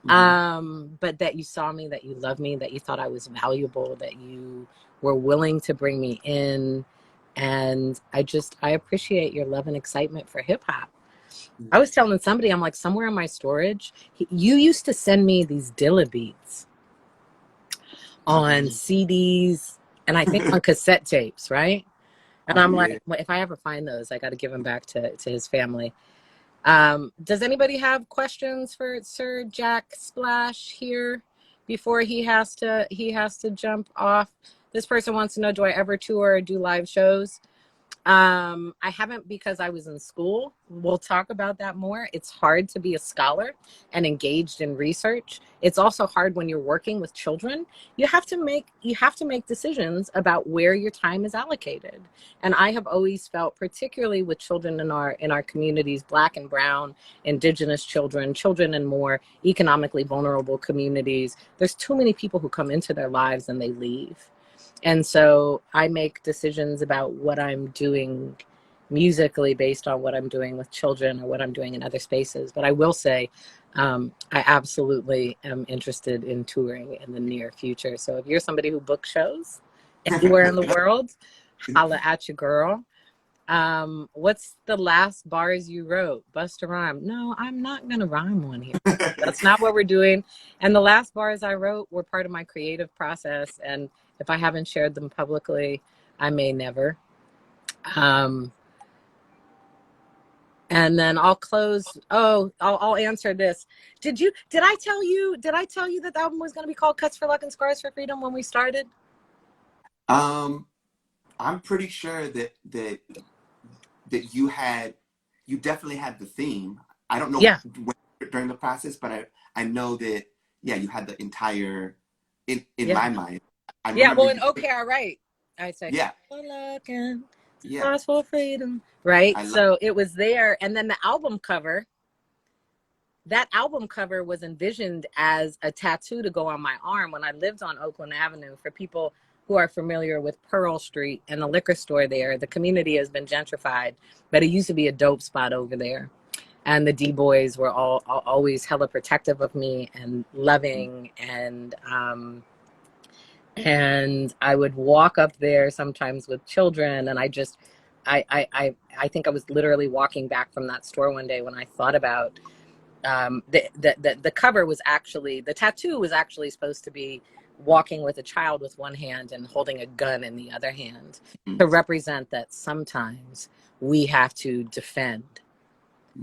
mhm, But that you saw me, that you loved me, that you thought I was valuable, that you were willing to bring me in. And I appreciate your love and excitement for hip hop. I was telling somebody, I'm like, somewhere in my storage, you used to send me these Dilla beats on mhm. CDs and I think on cassette tapes, right? And Oh I'm yeah. like, well, if I ever find those, I got to give them back to his family. Does anybody have questions for Sir Jack Splash here before he has to jump off? This person wants to know, do I ever tour or do live shows? I haven't, because I was in school. We'll talk about that more. It's hard to be a scholar and engaged in research. It's also hard when you're working with children. You have to make decisions about where your time is allocated. And I have always felt, particularly with children in our communities, Black and brown, indigenous children in more economically vulnerable communities, there's too many people who come into their lives and they leave. And so I make decisions about what I'm doing musically based on what I'm doing with children or what I'm doing in other spaces. But I will say, I absolutely am interested in touring in the near future. So if you're somebody who books shows anywhere in the world, Holla at your girl. What's the last bars you wrote? Bust a rhyme. No, I'm not gonna rhyme one here. That's not what we're doing. And the last bars I wrote were part of my creative process. And if I haven't shared them publicly, I may never. Um, and then I'll close. Oh, I'll answer this. Did I tell you that the album was going to be called Cuts for Luck and Scars for Freedom when we started? I'm pretty sure that you definitely had the theme. I don't know Yeah. when, during the process, but I know that, yeah, you had the entire in Yeah. my mind. I Yeah. remember Well, you. in OK, all right. I say, Yeah, for luck and yeah. scars for freedom. Right. I love. So it was there. And then the album cover, that album cover was envisioned as a tattoo to go on my arm when I lived on Oakland Avenue. For people who are familiar with Pearl Street and the liquor store there, the community has been gentrified, but it used to be a dope spot over there. And the D boys were always hella protective of me and loving, and I would walk up there sometimes with children, and I think I was literally walking back from that store one day when I thought about the cover was actually, the tattoo was actually supposed to be walking with a child with one hand and holding a gun in the other hand, to represent that sometimes we have to defend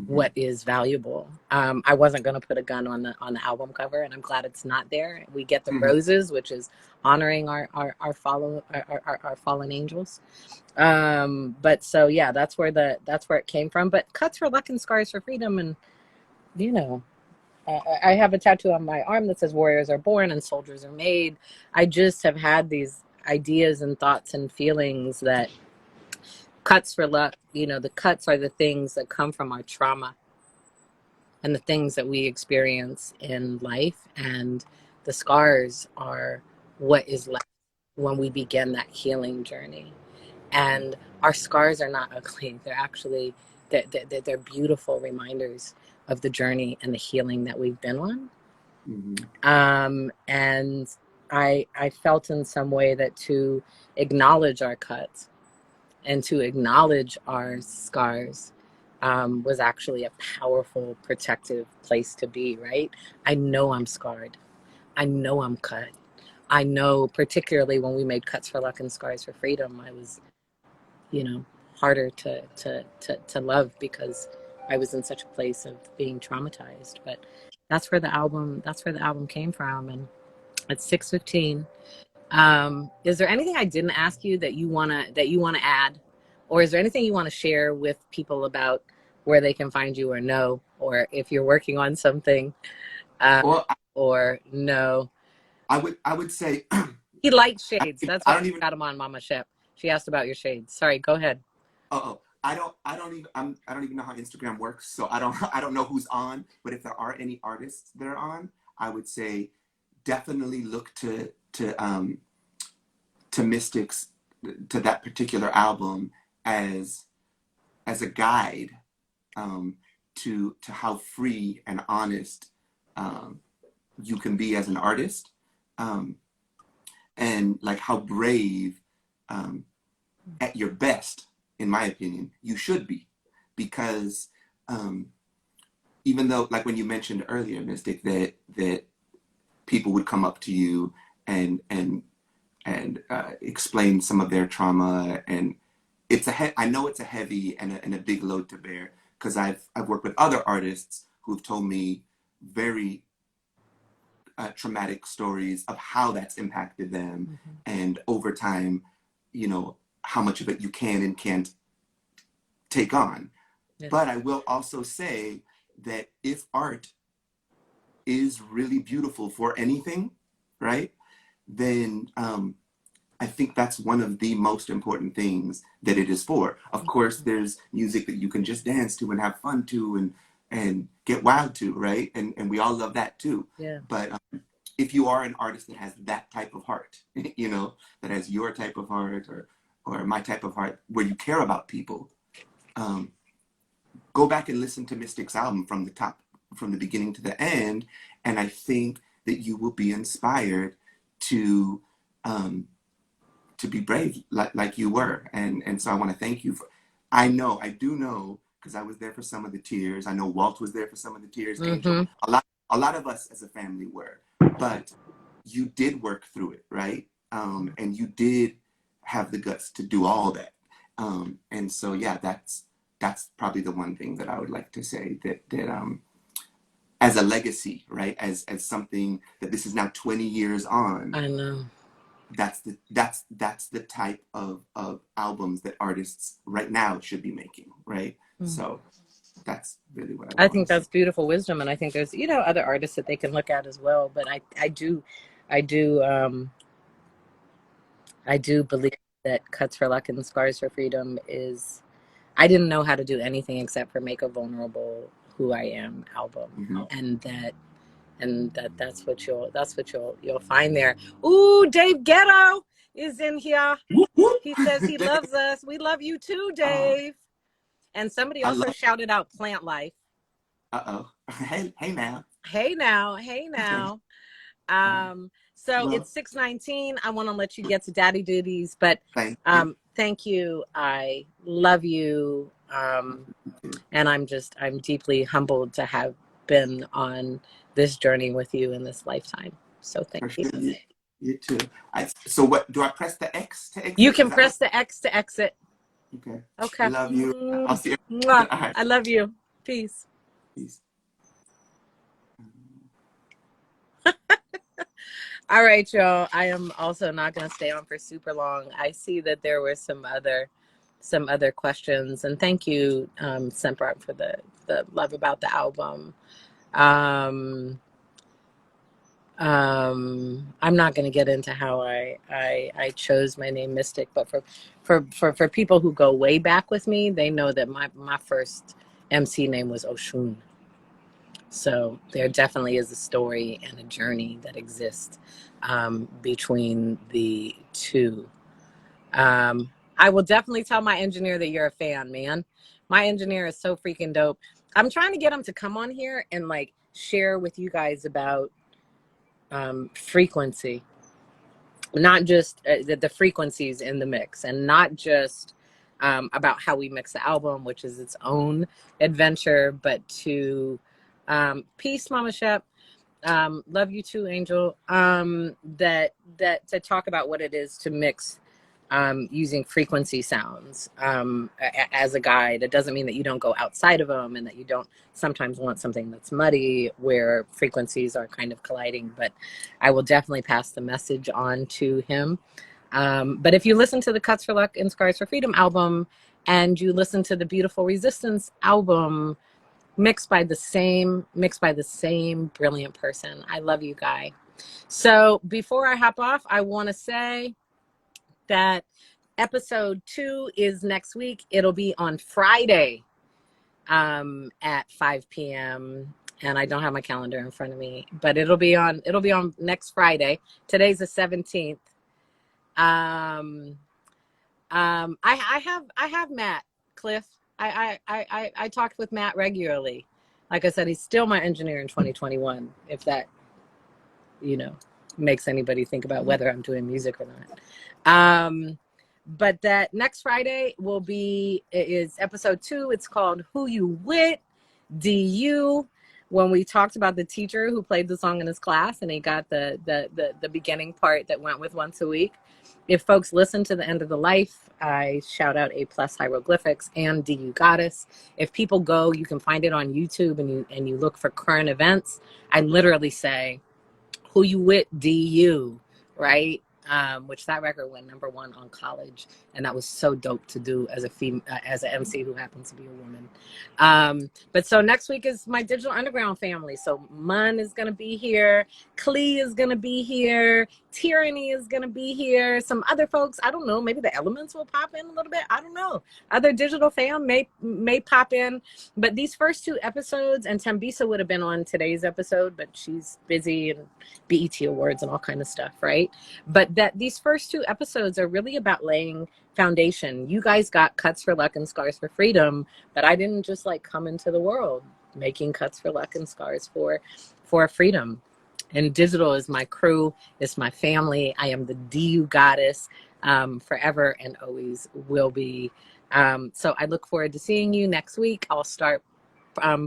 what is valuable. I wasn't going to put a gun on the album cover, and I'm glad it's not there. We get the roses, which is honoring our fallen angels. But so yeah, that's where it came from. But Cuts for Luck and Scars for Freedom, and you know, I have a tattoo on my arm that says warriors are born and soldiers are made. I just have had these ideas and thoughts and feelings that cuts for luck, the cuts are the things that come from our trauma and the things that we experience in life. And the scars are what is left when we begin that healing journey. And our scars are not ugly. They're actually, they're beautiful reminders of the journey and the healing that we've been on. And I felt in some way that to acknowledge our cuts and to acknowledge our scars was actually a powerful, protective place to be, right? I know I'm scarred. I know I'm cut. I know, particularly when we made Cuts for Luck and Scars for Freedom, I was, harder to love because I was in such a place of being traumatized. But that's where the album came from. And it's 6:15. Is there anything I didn't ask you that you wanna add, or is there anything you want to share with people about where they can find you, or know, or if you're working on something, Well, or no? I would say He likes shades. That's I why don't I even. got him on Mama Shep. She asked about your shades. Sorry, go ahead. Oh, I don't even know how Instagram works, so I don't know who's on. But if there are any artists that are on, I would say definitely look to Mystics, to that particular album as a guide, to how free and honest you can be as an artist, and like how brave, at your best, in my opinion, you should be, because even though, like when you mentioned earlier, Mystic, that people would come up to you and explain some of their trauma, and I know it's a heavy and a big load to bear, because I've worked with other artists who've told me very traumatic stories of how that's impacted them, and over time, how much of it you can and can't take on. Yes. But I will also say that if art is really beautiful for anything, right, then I think that's one of the most important things that it is for. Of course, there's music that you can just dance to and have fun to and get wild to, right? And we all love that too. Yeah. But if you are an artist that has that type of heart, that has your type of heart, or my type of heart, where you care about people, go back and listen to Mystic's album from the beginning to the end, and I think that you will be inspired to to be brave like you were. And so I want to thank you for, I do know, because I was there for some of the tears. I know Walt was there for some of the tears, Angel. A lot of us as a family were, but you did work through it, right? And you did have the guts to do all that. And so, yeah, that's probably the one thing that I would like to say, that as a legacy, right? As something that this is now 20 years on. I know. That's the type of albums that artists right now should be making, right? So that's really what I think that's beautiful wisdom, and I think there's, you know, other artists that they can look at as well. But I do believe that Cuts for Luck and Scars for Freedom is, I didn't know how to do anything except for make a vulnerable Who I Am album, and that's what you'll find there. Ooh, Dave Ghetto is in here. He says he loves us. We love you too, Dave. And somebody also shouted out Plant Life. Hey now. So it's 6:19. I want to let you get to daddy duties, but thank you. I love you. And I'm deeply humbled to have been on this journey with you in this lifetime. So thank you. You too. So what, do I press the X to exit? You can press the X to exit. Okay. I love you. I'll see you. Right. I love you. Peace. All right, y'all. I am also not going to stay on for super long. I see that there were some other questions, and thank you, Semper, for the love about the album. I'm not going to get into how I chose my name Mystic, but for people who go way back with me, they know that my first MC name was Oshun. So there definitely is a story and a journey that exists between the two. I will definitely tell my engineer that you're a fan, man. My engineer is so freaking dope. I'm trying to get him to come on here and like share with you guys about frequency, not just the frequencies in the mix, and not just about how we mix the album, which is its own adventure, but to peace, Mama Shep. Love you too, Angel. That to talk about what it is to mix using frequency sounds as a guide. It doesn't mean that you don't go outside of them and that you don't sometimes want something that's muddy where frequencies are kind of colliding, but I will definitely pass the message on to him. But if you listen to the Cuts for Luck and Scars for Freedom album, and you listen to the Beautiful Resistance album, mixed by the same brilliant person. I love you, Guy. So before I hop off, I want to say that episode 2 is next week. It'll be on Friday at 5 p.m. And I don't have my calendar in front of me, but it'll be on next Friday. Today's the 17th. I have Matt Cliff. I talked with Matt regularly. Like I said, he's still my engineer in 2021, if that, makes anybody think about whether I'm doing music or not. But that next Friday is episode 2. It's called Who You With, DU. When we talked about the teacher who played the song in his class and he got the beginning part that went with once a week. If folks listen to the End of the Life, I shout out A+ Hieroglyphics and DU Goddess. If people go, you can find it on YouTube and you look for current events. I literally say, Who You With, DU, right? Which that record went #1 on College, and that was so dope to do as as an MC who happens to be a woman. But so next week is my Digital Underground family. So Mun is gonna be here, Klee is gonna be here, Tyranny is gonna be here, some other folks. I don't know, maybe the Elements will pop in a little bit. I don't know. Other digital fam may pop in. But these first 2 episodes, and Tambisa would have been on today's episode, but she's busy and BET Awards and all kind of stuff, right? But that these first 2 episodes are really about laying foundation. You guys got Cuts for Luck and Scars for Freedom, but I didn't just like come into the world making Cuts for Luck and Scars for Freedom. And digital is my crew, it's my family. I am the DU Goddess. forever and always will be. So I look forward to seeing you next week. I'll start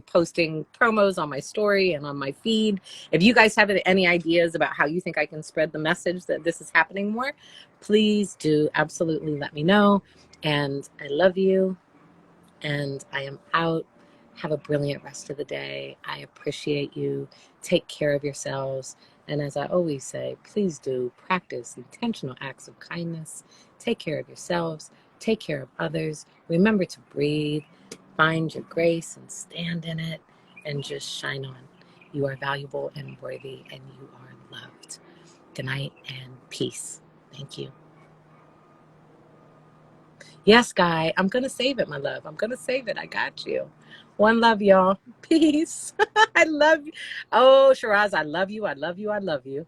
posting promos on my story and on my feed. If you guys have any ideas about how you think I can spread the message that this is happening more, please do absolutely let me know. And I love you, and I am out. Have a brilliant rest of the day. I appreciate you. Take care of yourselves. And as I always say, please do practice intentional acts of kindness. Take care of yourselves. Take care of others. Remember to breathe. Find your grace and stand in it and just shine on. You are valuable and worthy, and you are loved. Good night and peace. Thank you. Yes, Guy, I'm going to save it, my love. I'm going to save it. I got you. One love, y'all. Peace. I love you. Oh, Shiraz, I love you. I love you. I love you.